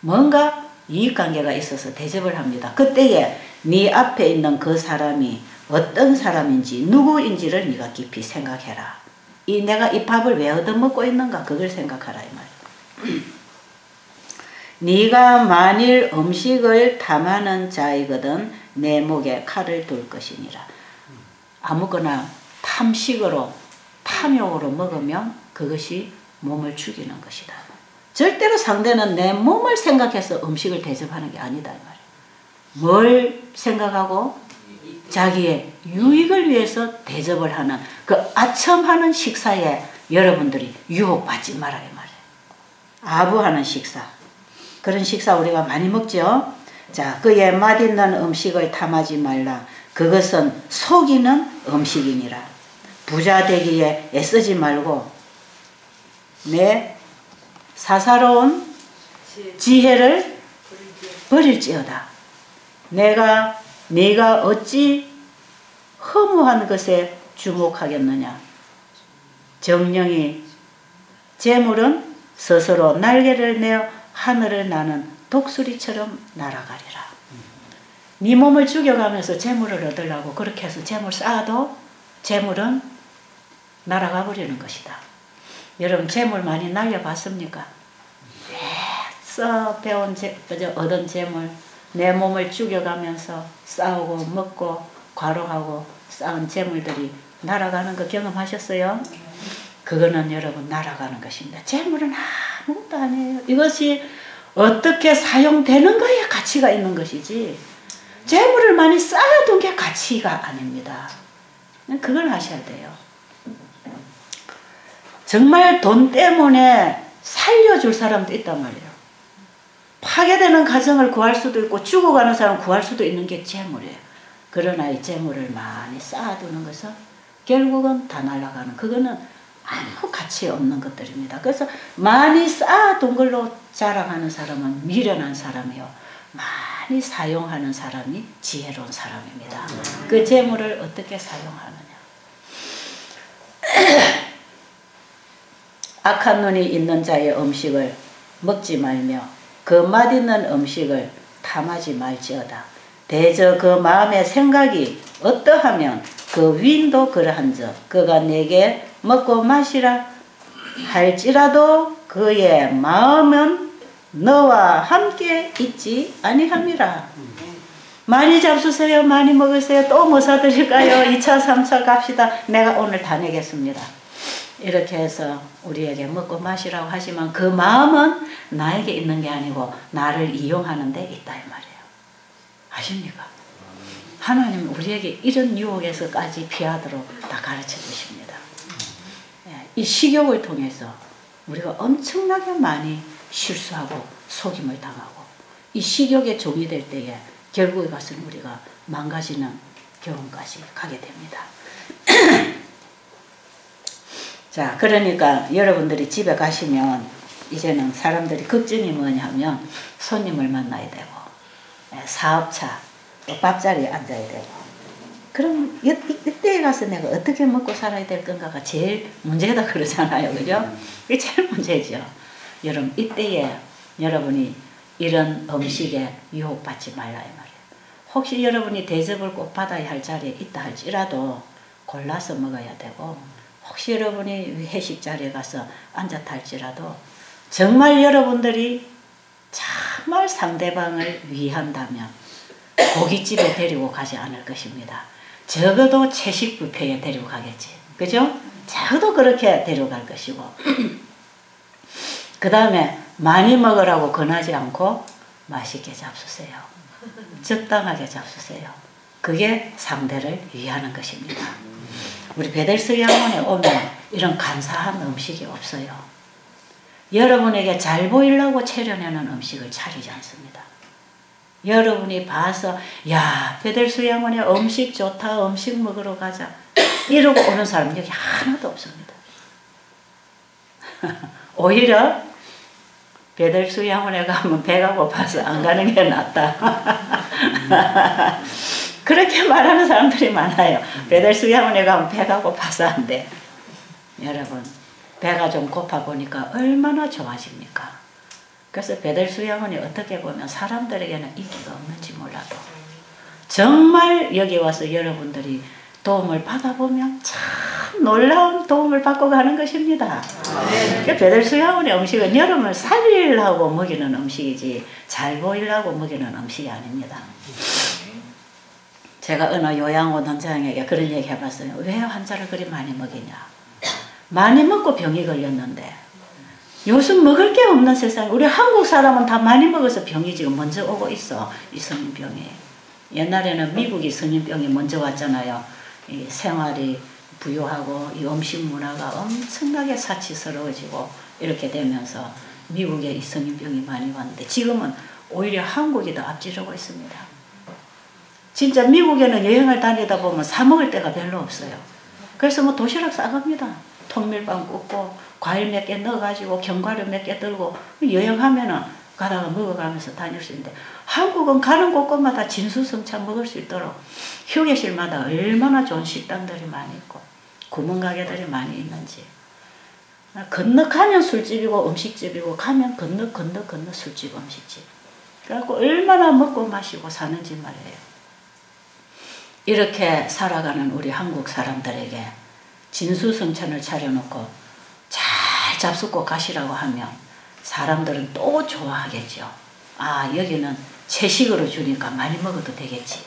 A: 뭔가 이익관계가 있어서 대접을 합니다. 그때에 네 앞에 있는 그 사람이 어떤 사람인지 누구인지를 네가 깊이 생각해라. 내가 이 밥을 왜 얻어먹고 있는가, 그걸 생각하라 이 말이야. 네가 만일 음식을 탐하는 자이거든 내 목에 칼을 둘 것이니라. 아무거나 탐식으로 탐욕으로 먹으면 그것이 몸을 죽이는 것이다. 절대로 상대는 내 몸을 생각해서 음식을 대접하는 게 아니다 이 말이야. 뭘 생각하고? 자기의 유익을 위해서 대접을 하는 그 아첨하는 식사에 여러분들이 유혹받지 말아야 말이에요. 아부하는 식사, 그런 식사 우리가 많이 먹죠. 자, 그의 맛있는 음식을 탐하지 말라. 그것은 속이는 음식이니라. 부자 되기에 애쓰지 말고 내 사사로운 지혜를 버릴지어다. 네가 어찌 허무한 것에 주목하겠느냐. 정령이 재물은 스스로 날개를 내어 하늘을 나는 독수리처럼 날아가리라. 네 몸을 죽여가면서 재물을 얻으려고 그렇게 해서 재물 쌓아도 재물은 날아가 버리는 것이다. 여러분 재물 많이 날려봤습니까? 써 배운 얻은 재물, 내 몸을 죽여가면서 싸우고 먹고 과로하고 쌓은 재물들이 날아가는 거 경험하셨어요? 그거는 여러분 날아가는 것입니다. 재물은 아무것도 아니에요. 이것이 어떻게 사용되는 거에 가치가 있는 것이지 재물을 많이 쌓아둔 게 가치가 아닙니다. 그걸 하셔야 돼요. 정말 돈 때문에 살려줄 사람도 있단 말이에요. 파괴되는 가정을 구할 수도 있고 죽어가는 사람을 구할 수도 있는 게 재물이에요. 그러나 이 재물을 많이 쌓아두는 것은 결국은 다 날아가는, 그거는 아무 가치 없는 것들입니다. 그래서 많이 쌓아둔 걸로 자랑하는 사람은 미련한 사람이요, 많이 사용하는 사람이 지혜로운 사람입니다. 그 재물을 어떻게 사용하느냐. 악한 눈이 있는 자의 음식을 먹지 말며 그 맛있는 음식을 탐하지 말지어다. 대저 그 마음의 생각이 어떠하면 그 위인도 그러한즉 그가 내게 먹고 마시라 할지라도 그의 마음은 너와 함께 있지 아니함이라. 많이 잡수세요. 많이 먹으세요. 또 뭐 사드릴까요? 2차 3차 갑시다. 내가 오늘 다 내겠습니다. 이렇게 해서 우리에게 먹고 마시라고 하지만 그 마음은 나에게 있는 게 아니고 나를 이용하는 데 있다 이 말이에요. 아십니까? 하나님은 우리에게 이런 유혹에서까지 피하도록 다 가르쳐 주십니다. 이 식욕을 통해서 우리가 엄청나게 많이 실수하고 속임을 당하고 이 식욕에 종이 될 때에 결국에 가서는 우리가 망가지는 경험까지 가게 됩니다. 자, 그러니까 여러분들이 집에 가시면 이제는 사람들이 걱정이 뭐냐면 손님을 만나야 되고 사업차, 또 밥자리에 앉아야 되고 그럼 이때에 가서 내가 어떻게 먹고 살아야 될 건가가 제일 문제다 그러잖아요. 그죠? 그게 제일 문제죠. 여러분 이때에 여러분이 이런 음식에 유혹받지 말라 이 말이에요. 혹시 여러분이 대접을 꼭 받아야 할 자리에 있다 할지라도 골라서 먹어야 되고 혹시 여러분이 회식 자리에 가서 앉았다 할지라도 정말 여러분들이 정말 상대방을 위한다면 고깃집에 데리고 가지 않을 것입니다. 적어도 채식 뷔페에 데리고 가겠지. 그죠? 적어도 그렇게 데려갈 것이고 그 다음에 많이 먹으라고 권하지 않고 맛있게 잡수세요. 적당하게 잡수세요. 그게 상대를 위하는 것입니다. 우리 베델스 양원에 오면 이런 간사한 음식이 없어요. 여러분에게 잘 보이려고 차려내는 음식을 차리지 않습니다. 여러분이 봐서 야 베델스 양원에 음식 좋다 음식 먹으러 가자 이러고 오는 사람 여기 하나도 없습니다. 오히려 베델스 양원에 가면 배가 고파서 안 가는 게 낫다. 그렇게 말하는 사람들이 많아요. 베델스 양원에 가면 배가 고파서 안 돼. 여러분 배가 좀 고파 보니까 얼마나 좋아집니까? 그래서 베델스 양원이 어떻게 보면 사람들에게는 인기가 없는지 몰라도 정말 여기 와서 여러분들이 도움을 받아보면 참 놀라운 도움을 받고 가는 것입니다. 베델스 양원의 음식은 여러분을 살리려고 먹이는 음식이지 잘 보이려고 먹이는 음식이 아닙니다. 제가 어느 요양원 원장에게 그런 얘기 해봤어요. 왜 환자를 그리 많이 먹이냐. 많이 먹고 병이 걸렸는데 요즘 먹을 게 없는 세상. 우리 한국 사람은 다 많이 먹어서 병이 지금 먼저 오고 있어. 이 성인병이. 옛날에는 미국이 성인병이 먼저 왔잖아요. 이 생활이 부유하고 이 음식 문화가 엄청나게 사치스러워지고 이렇게 되면서 미국에 이 성인병이 많이 왔는데 지금은 오히려 한국이 더 앞지르고 있습니다. 진짜 미국에는 여행을 다니다 보면 사 먹을 데가 별로 없어요. 그래서 뭐 도시락 싸갑니다. 통밀빵 굽고 과일 몇 개 넣어가지고 견과류 몇 개 들고 여행하면은 가다가 먹어가면서 다닐 수 있는데 한국은 가는 곳곳마다 진수성찬 먹을 수 있도록 휴게실마다 얼마나 좋은 식당들이 많이 있고 구멍가게들이 많이 있는지 건너가면 술집이고 음식집이고 가면 건너 술집 음식집 그래갖고 얼마나 먹고 마시고 사는지 말이에요. 이렇게 살아가는 우리 한국 사람들에게 진수성찬을 차려놓고 잘 잡숫고 가시라고 하면 사람들은 또 좋아하겠죠. 아, 여기는 채식으로 주니까 많이 먹어도 되겠지.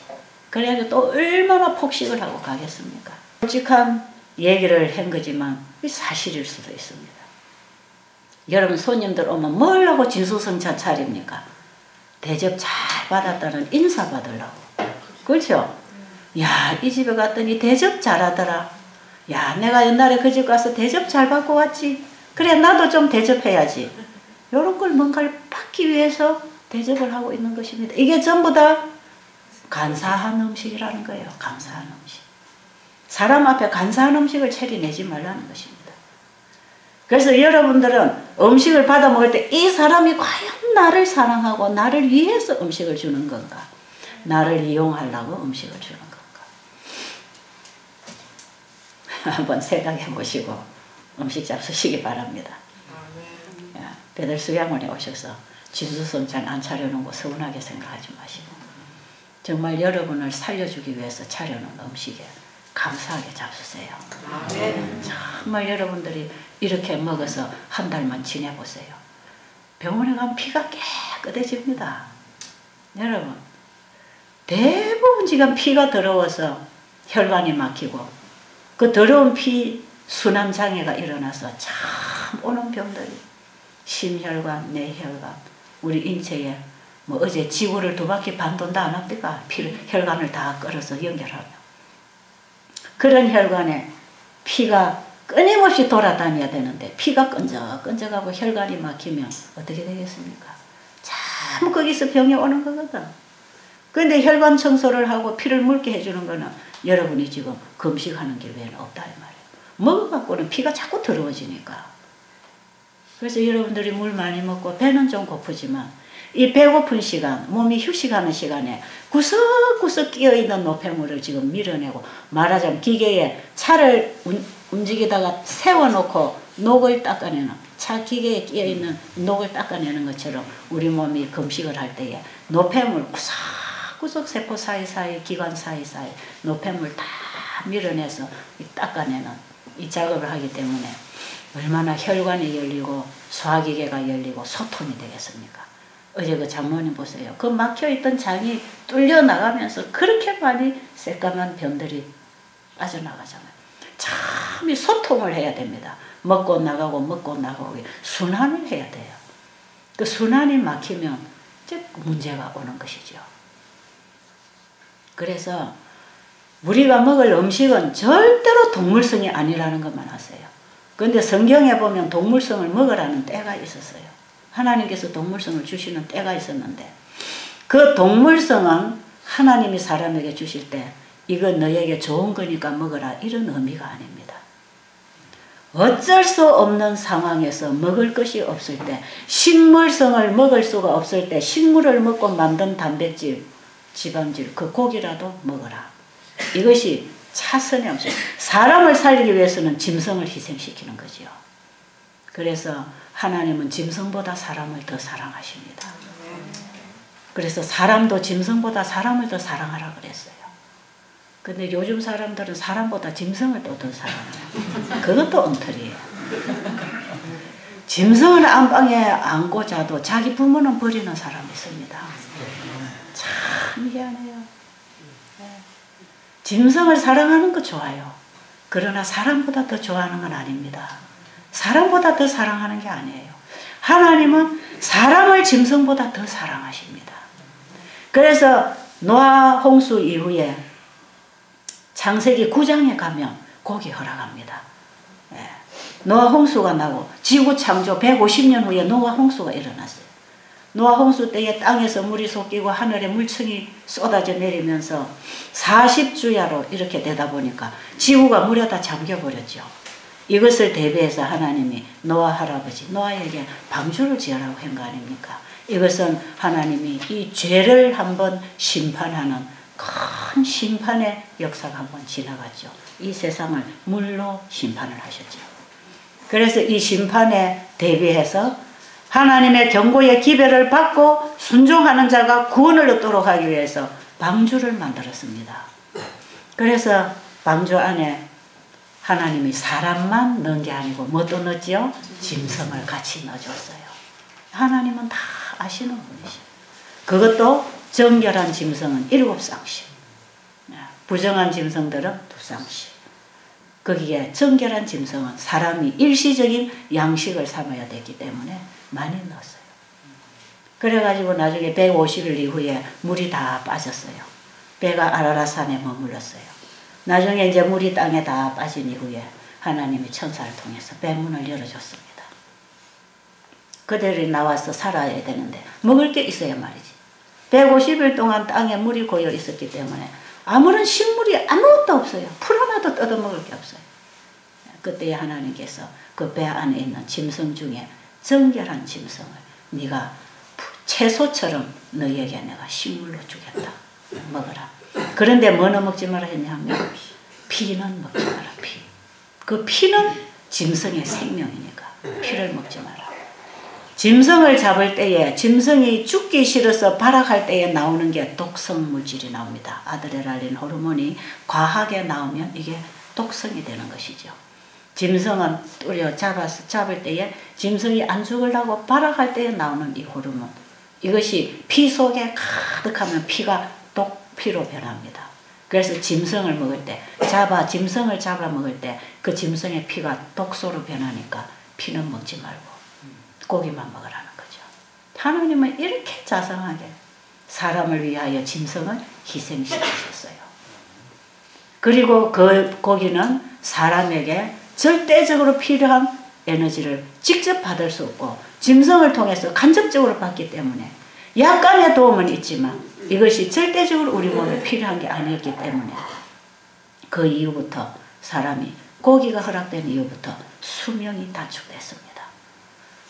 A: 그래야지 또 얼마나 폭식을 하고 가겠습니까? 솔직한 얘기를 한 거지만 사실일 수도 있습니다. 여러분 손님들 오면 뭘 하고 진수성찬 차립니까? 대접 잘 받았다는 인사 받으려고. 그렇죠? 야, 이 집에 갔더니 대접 잘하더라. 야, 내가 옛날에 그 집 가서 대접 잘 받고 왔지. 그래, 나도 좀 대접해야지. 이런 걸 뭔가를 받기 위해서 대접을 하고 있는 것입니다. 이게 전부 다 간사한 음식이라는 거예요. 감사한 음식. 사람 앞에 간사한 음식을 차려내지 말라는 것입니다. 그래서 여러분들은 음식을 받아 먹을 때 이 사람이 과연 나를 사랑하고 나를 위해서 음식을 주는 건가? 나를 이용하려고 음식을 주는 건가? 한번 생각해 보시고 음식 잡수시기 바랍니다. 베들수양원에 오셔서 진수성찬 안 차려놓은 거 서운하게 생각하지 마시고 정말 여러분을 살려주기 위해서 차려놓은 음식에 감사하게 잡수세요. 정말 여러분들이 이렇게 먹어서 한 달만 지내보세요. 병원에 가면 피가 깨끗해집니다. 여러분 대부분 지금 피가 더러워서 혈관이 막히고 그 더러운 피 순환장애가 일어나서 참 오는 병들이 심혈관, 뇌혈관, 우리 인체에 뭐 어제 지구를 2바퀴 반 돈다 안 합니까? 혈관을 다 끌어서 연결하며 그런 혈관에 피가 끊임없이 돌아다녀야 되는데 피가 끈적끈적하고 혈관이 막히면 어떻게 되겠습니까? 참 거기서 병이 오는 거거든. 그런데 혈관 청소를 하고 피를 묽게 해주는 거는 여러분이 지금 금식하는 게 외에는 없다 이 말이에요. 먹어갖고는 피가 자꾸 더러워지니까. 그래서 여러분들이 물 많이 먹고 배는 좀 고프지만 이 배고픈 시간, 몸이 휴식하는 시간에 구석구석 끼어있는 노폐물을 지금 밀어내고 말하자면 기계에 차를 움직이다가 세워놓고 녹을 닦아내는 차 기계에 끼어있는 녹을 닦아내는 것처럼 우리 몸이 금식을 할 때에 노폐물 구석구석 세포 사이사이 기관 사이사이 노폐물 다 밀어내서 닦아내는 이 작업을 하기 때문에 얼마나 혈관이 열리고 소화기계가 열리고 소통이 되겠습니까? 어제 그 장모님 보세요. 그 막혀있던 장이 뚫려 나가면서 그렇게 많이 새까만 병들이 빠져나가잖아요. 참 이 소통을 해야 됩니다. 먹고 나가고 먹고 나가고 순환을 해야 돼요. 그 순환이 막히면 이제 문제가 오는 것이죠. 그래서 우리가 먹을 음식은 절대로 동물성이 아니라는 것만 아세요. 그런데 성경에 보면 동물성을 먹으라는 때가 있었어요. 하나님께서 동물성을 주시는 때가 있었는데 그 동물성은 하나님이 사람에게 주실 때 이건 너에게 좋은 거니까 먹어라 이런 의미가 아닙니다. 어쩔 수 없는 상황에서 먹을 것이 없을 때 식물성을 먹을 수가 없을 때 식물을 먹고 만든 단백질, 지방질 그 고기라도 먹어라. 이것이 차선의 음식. 사람을 살리기 위해서는 짐승을 희생시키는 거죠. 그래서 하나님은 짐승보다 사람을 더 사랑하십니다. 그래서 사람도 짐승보다 사람을 더 사랑하라 그랬어요. 근데 요즘 사람들은 사람보다 짐승을 또 더 사랑해요. 그것도 엉터리예요. 짐승을 안방에 안고 자도 자기 부모는 버리는 사람이 있습니다. 참 미안해요. 짐승을 사랑하는 거 좋아요. 그러나 사람보다 더 좋아하는 건 아닙니다. 사람보다 더 사랑하는 게 아니에요. 하나님은 사람을 짐승보다 더 사랑하십니다. 그래서 노아 홍수 이후에 창세기 9장에 가면 고기 허락합니다. 노아 홍수가 나고 지구 창조 150년 후에 노아 홍수가 일어났어요. 노아 홍수 때에 땅에서 물이 솟기고 하늘에 물청이 쏟아져 내리면서 40주야로 이렇게 되다 보니까 지구가 물에 다 잠겨버렸죠. 이것을 대비해서 하나님이 노아 할아버지 노아에게 방주를 지으라고 한 거 아닙니까? 이것은 하나님이 이 죄를 한번 심판하는 큰 심판의 역사가 한번 지나갔죠. 이 세상을 물로 심판을 하셨죠. 그래서 이 심판에 대비해서 하나님의 경고의 기별을 받고 순종하는 자가 구원을 얻도록 하기 위해서 방주를 만들었습니다. 그래서 방주 안에 하나님이 사람만 넣은 게 아니고 뭐 또 넣었지요? 짐승을 같이 넣어줬어요. 하나님은 다 아시는 분이시죠. 그것도 정결한 짐승은 7쌍씩, 부정한 짐승들은 2쌍씩. 거기에 정결한 짐승은 사람이 일시적인 양식을 삼아야 되기 때문에 많이 넣었어요. 그래가지고 나중에 150일 이후에 물이 다 빠졌어요. 배가 아라랏산에 머물렀어요. 나중에 이제 물이 땅에 다 빠진 이후에 하나님이 천사를 통해서 배문을 열어줬습니다. 그들이 나와서 살아야 되는데 먹을 게 있어야 말이지. 150일 동안 땅에 물이 고여 있었기 때문에 아무런 식물이 아무것도 없어요. 풀 하나도 뜯어먹을 게 없어요. 그때 하나님께서 그 배 안에 있는 짐승 중에 정결한 짐승을 네가 채소처럼 너희에게 내가 식물로 주겠다. 먹어라. 그런데 뭐는 먹지 마라 했냐면 피는 먹지 마라. 피. 그 피는 짐승의 생명이니까 피를 먹지 마라. 짐승을 잡을 때에 짐승이 죽기 싫어서 발악할 때에 나오는 게 독성 물질이 나옵니다. 아드레날린 호르몬이 과하게 나오면 이게 독성이 되는 것이죠. 짐승은 뚜려 잡을 때에 짐승이 안 죽으려고 발악할 때에 나오는 이 호르몬, 이것이 피 속에 가득하면 피가 독피로 변합니다. 그래서 짐승을 먹을 때, 짐승을 잡아 먹을 때 그 짐승의 피가 독소로 변하니까 피는 먹지 말고 고기만 먹으라는 거죠. 하나님은 이렇게 자상하게 사람을 위하여 짐승을 희생시키셨어요. 그리고 그 고기는 사람에게 절대적으로 필요한 에너지를 직접 받을 수 없고 짐승을 통해서 간접적으로 받기 때문에 약간의 도움은 있지만 이것이 절대적으로 우리 몸에 필요한 게 아니었기 때문에 그 이후부터 사람이 고기가 허락된 이후부터 수명이 단축됐습니다.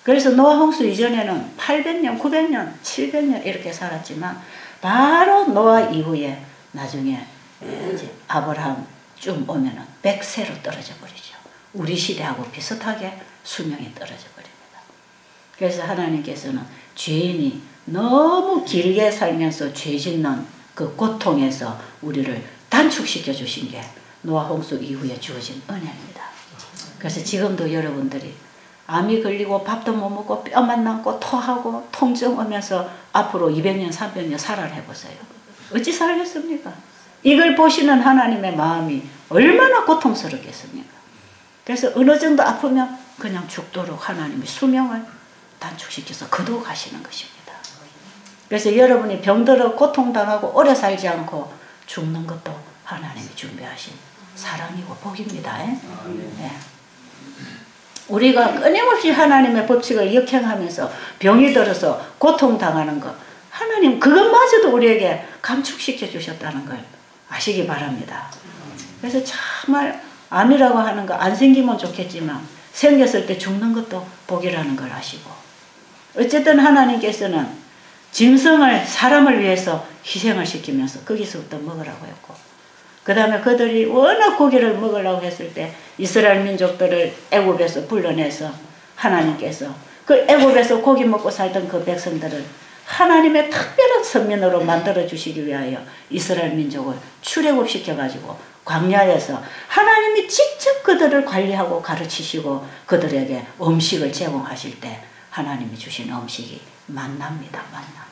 A: 그래서 노아 홍수 이전에는 800년, 900년, 700년 이렇게 살았지만 바로 노아 이후에 나중에 이제 아브라함쯤 오면은 100세로 떨어져 버리죠. 우리 시대하고 비슷하게 수명이 떨어져 버립니다. 그래서 하나님께서는 죄인이 너무 길게 살면서 죄 짓는 그 고통에서 우리를 단축시켜 주신 게 노아 홍수 이후에 주어진 은혜입니다. 그래서 지금도 여러분들이 암이 걸리고 밥도 못 먹고 뼈만 남고 토하고 통증 오면서 앞으로 200년, 300년 살아라 해보세요. 어찌 살겠습니까? 이걸 보시는 하나님의 마음이 얼마나 고통스럽겠습니까? 그래서 어느 정도 아프면 그냥 죽도록 하나님이 수명을 단축시켜서 거두어가시는 것입니다. 그래서 여러분이 병들어 고통당하고 오래 살지 않고 죽는 것도 하나님이 준비하신 사랑이고 복입니다. 네. 우리가 끊임없이 하나님의 법칙을 역행하면서 병이 들어서 고통당하는 것, 하나님 그것마저도 우리에게 감축시켜 주셨다는 걸 아시기 바랍니다. 그래서 정말 암이라고 하는 거 안 생기면 좋겠지만 생겼을 때 죽는 것도 복이라는 걸 아시고, 어쨌든 하나님께서는 짐승을 사람을 위해서 희생을 시키면서 거기서부터 먹으라고 했고, 그 다음에 그들이 워낙 고기를 먹으려고 했을 때 이스라엘 민족들을 애굽에서 불러내서 하나님께서 그 애굽에서 고기 먹고 살던 그 백성들을 하나님의 특별한 선민으로 만들어 주시기 위하여 이스라엘 민족을 출애굽시켜가지고 광야에서 하나님이 직접 그들을 관리하고 가르치시고 그들에게 음식을 제공하실 때 하나님이 주신 음식이 만나입니다. 만나.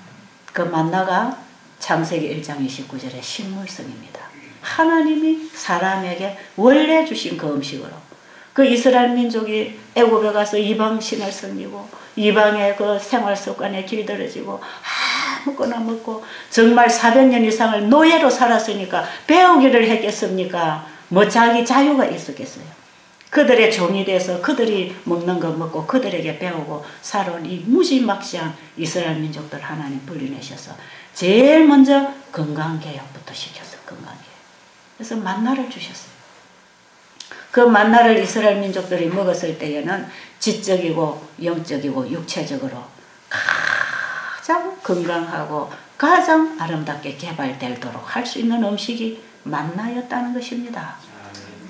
A: 그 만나가 창세기 1장 29절의 식물성입니다. 하나님이 사람에게 원래 주신 그 음식으로, 그 이스라엘 민족이 애굽에 가서 이방 신을 섬기고 이방의 그 생활 습관에 길들여지고 아무거나 먹고 정말 400년 이상을 노예로 살았으니까 배우기를 했겠습니까? 뭐 자기 자유가 있었겠어요? 그들의 종이 돼서 그들이 먹는 거 먹고 그들에게 배우고 살아온 이 무지막지한 이스라엘 민족들 하나님 불러내셔서 제일 먼저 건강개혁부터 시켰어요. 건강개혁. 그래서 만나를 주셨어요. 그 만나를 이스라엘 민족들이 먹었을 때에는 지적이고 영적이고 육체적으로 가장 건강하고 가장 아름답게 개발되도록 할 수 있는 음식이 만나였다는 것입니다.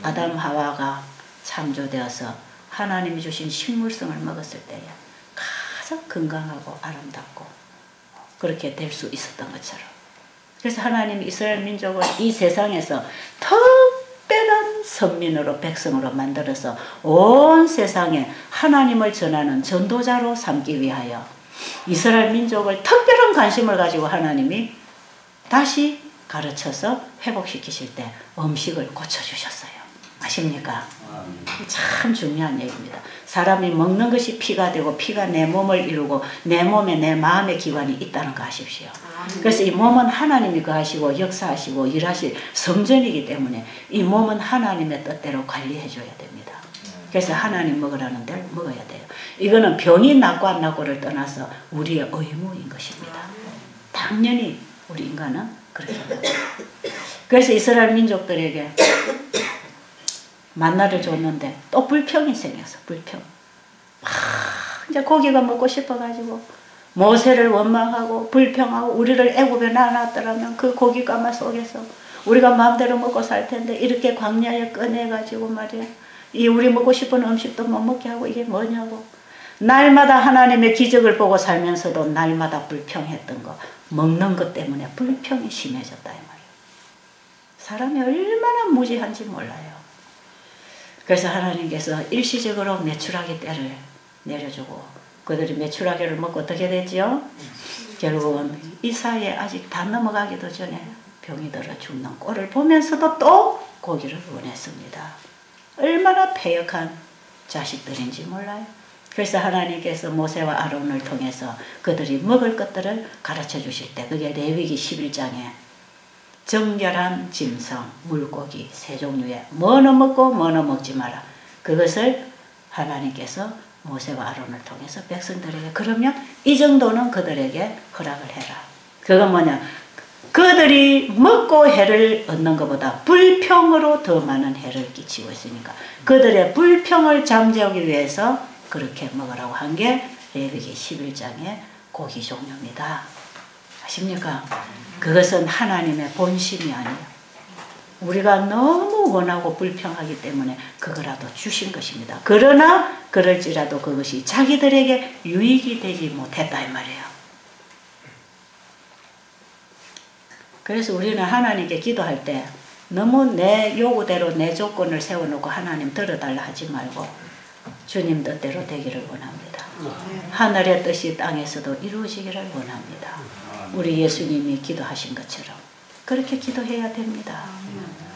A: 아담 하와가 창조되어서 하나님이 주신 식물성을 먹었을 때에 가장 건강하고 아름답고 그렇게 될 수 있었던 것처럼. 그래서 하나님이 이스라엘 민족을 이 세상에서 특별한 선민으로 백성으로 만들어서 온 세상에 하나님을 전하는 전도자로 삼기 위하여 이스라엘 민족을 특별한 관심을 가지고 하나님이 다시 가르쳐서 회복시키실 때 음식을 고쳐주셨어요. 아십니까? 참 중요한 얘기입니다. 사람이 먹는 것이 피가 되고 피가 내 몸을 이루고 내 몸에 내 마음의 기관이 있다는 거 아십시오. 그래서 이 몸은 하나님이 거하시고 역사하시고 일하실 성전이기 때문에 이 몸은 하나님의 뜻대로 관리해 줘야 됩니다. 그래서 하나님 먹으라는 대로 먹어야 돼요. 이거는 병이 낫고 안 낫고를 떠나서 우리의 의무인 것입니다. 당연히 우리 인간은 그렇게 합니다. 그래서 이스라엘 민족들에게 만나를 줬는데 또 불평이 생겨서 불평. 이제 고기가 먹고 싶어가지고 모세를 원망하고 불평하고 우리를 애굽에 놔놨더라면 그 고기 가마 속에서 우리가 마음대로 먹고 살 텐데 이렇게 광야에 꺼내가지고 말이야. 이 우리 먹고 싶은 음식도 못 먹게 하고 이게 뭐냐고. 날마다 하나님의 기적을 보고 살면서도 날마다 불평했던 거. 먹는 것 때문에 불평이 심해졌다 이 말이에요. 사람이 얼마나 무지한지 몰라요. 그래서 하나님께서 일시적으로 메추라기 떼를 내려주고 그들이 메추라기를 먹고 어떻게 됐죠? 결국은 이 사이에 아직 다 넘어가기도 전에 병이 들어 죽는 꼴을 보면서도 또 고기를 원했습니다. 얼마나 패역한 자식들인지 몰라요. 그래서 하나님께서 모세와 아론을 통해서 그들이 먹을 것들을 가르쳐 주실 때 그게 레위기 11장에 정결한 짐승, 물고기 세 종류의 뭐는 먹고 뭐는 먹지 마라. 그것을 하나님께서 모세와 아론을 통해서 백성들에게 그러면 이 정도는 그들에게 허락을 해라. 그건 뭐냐? 그들이 먹고 해를 얻는 것보다 불평으로 더 많은 해를 끼치고 있으니까 그들의 불평을 잠재우기 위해서 그렇게 먹으라고 한 게 레위기 11장의 고기 종류입니다. 아십니까? 그것은 하나님의 본심이 아니에요. 우리가 너무 원하고 불평하기 때문에 그거라도 주신 것입니다. 그러나 그럴지라도 그것이 자기들에게 유익이 되지 못했다 이 말이에요. 그래서 우리는 하나님께 기도할 때 너무 내 요구대로 내 조건을 세워놓고 하나님 들어달라 하지 말고 주님 뜻대로 되기를 원합니다. 하늘의 뜻이 땅에서도 이루어지기를 원합니다. 우리 예수님이 기도하신 것처럼 그렇게 기도해야 됩니다.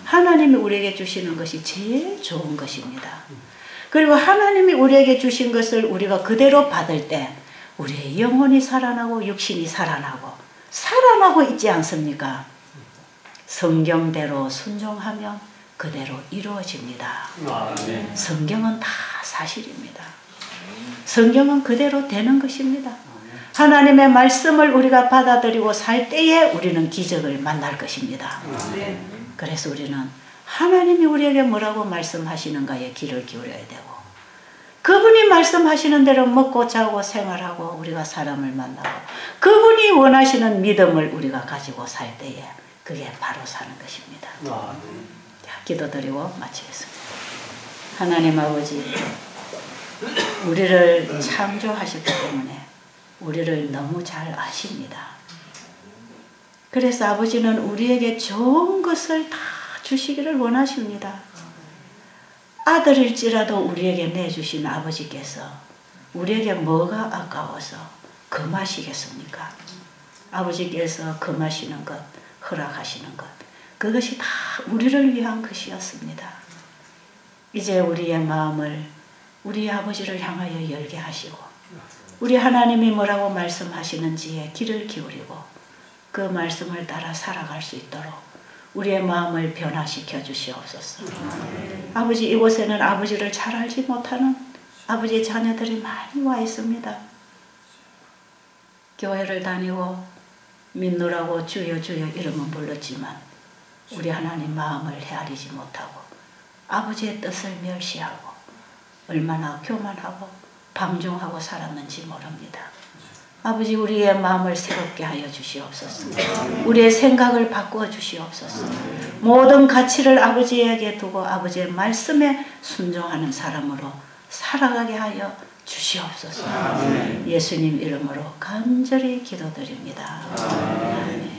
A: 하나님이 우리에게 주시는 것이 제일 좋은 것입니다. 그리고 하나님이 우리에게 주신 것을 우리가 그대로 받을 때 우리의 영혼이 살아나고 육신이 살아나고 있지 않습니까? 성경대로 순종하면 그대로 이루어집니다. 성경은 다 사실입니다. 성경은 그대로 되는 것입니다. 하나님의 말씀을 우리가 받아들이고 살 때에 우리는 기적을 만날 것입니다. 그래서 우리는 하나님이 우리에게 뭐라고 말씀하시는가에 귀를 기울여야 되고 그분이 말씀하시는 대로 먹고 자고 생활하고 우리가 사람을 만나고 그분이 원하시는 믿음을 우리가 가지고 살 때에 그게 바로 사는 것입니다. 자, 기도드리고 마치겠습니다. 하나님 아버지, 우리를 창조하셨기 때문에 우리를 너무 잘 아십니다. 그래서 아버지는 우리에게 좋은 것을 다 주시기를 원하십니다. 아들일지라도 우리에게 내주신 아버지께서 우리에게 뭐가 아까워서 금하시겠습니까? 아버지께서 금하시는 것, 허락하시는 것, 그것이 다 우리를 위한 것이었습니다. 이제 우리의 마음을 우리 아버지를 향하여 열게 하시고 우리 하나님이 뭐라고 말씀하시는지에 귀를 기울이고 그 말씀을 따라 살아갈 수 있도록 우리의 마음을 변화시켜 주시옵소서. 아버지, 이곳에는 아버지를 잘 알지 못하는 아버지의 자녀들이 많이 와 있습니다. 교회를 다니고 믿노라고 주여 주여 이름은 불렀지만 우리 하나님 마음을 헤아리지 못하고 아버지의 뜻을 멸시하고 얼마나 교만하고 방종하고 살았는지 모릅니다. 아버지, 우리의 마음을 새롭게 하여 주시옵소서. 우리의 생각을 바꾸어 주시옵소서. 모든 가치를 아버지에게 두고 아버지의 말씀에 순종하는 사람으로 살아가게 하여 주시옵소서. 예수님 이름으로 간절히 기도드립니다. 아멘.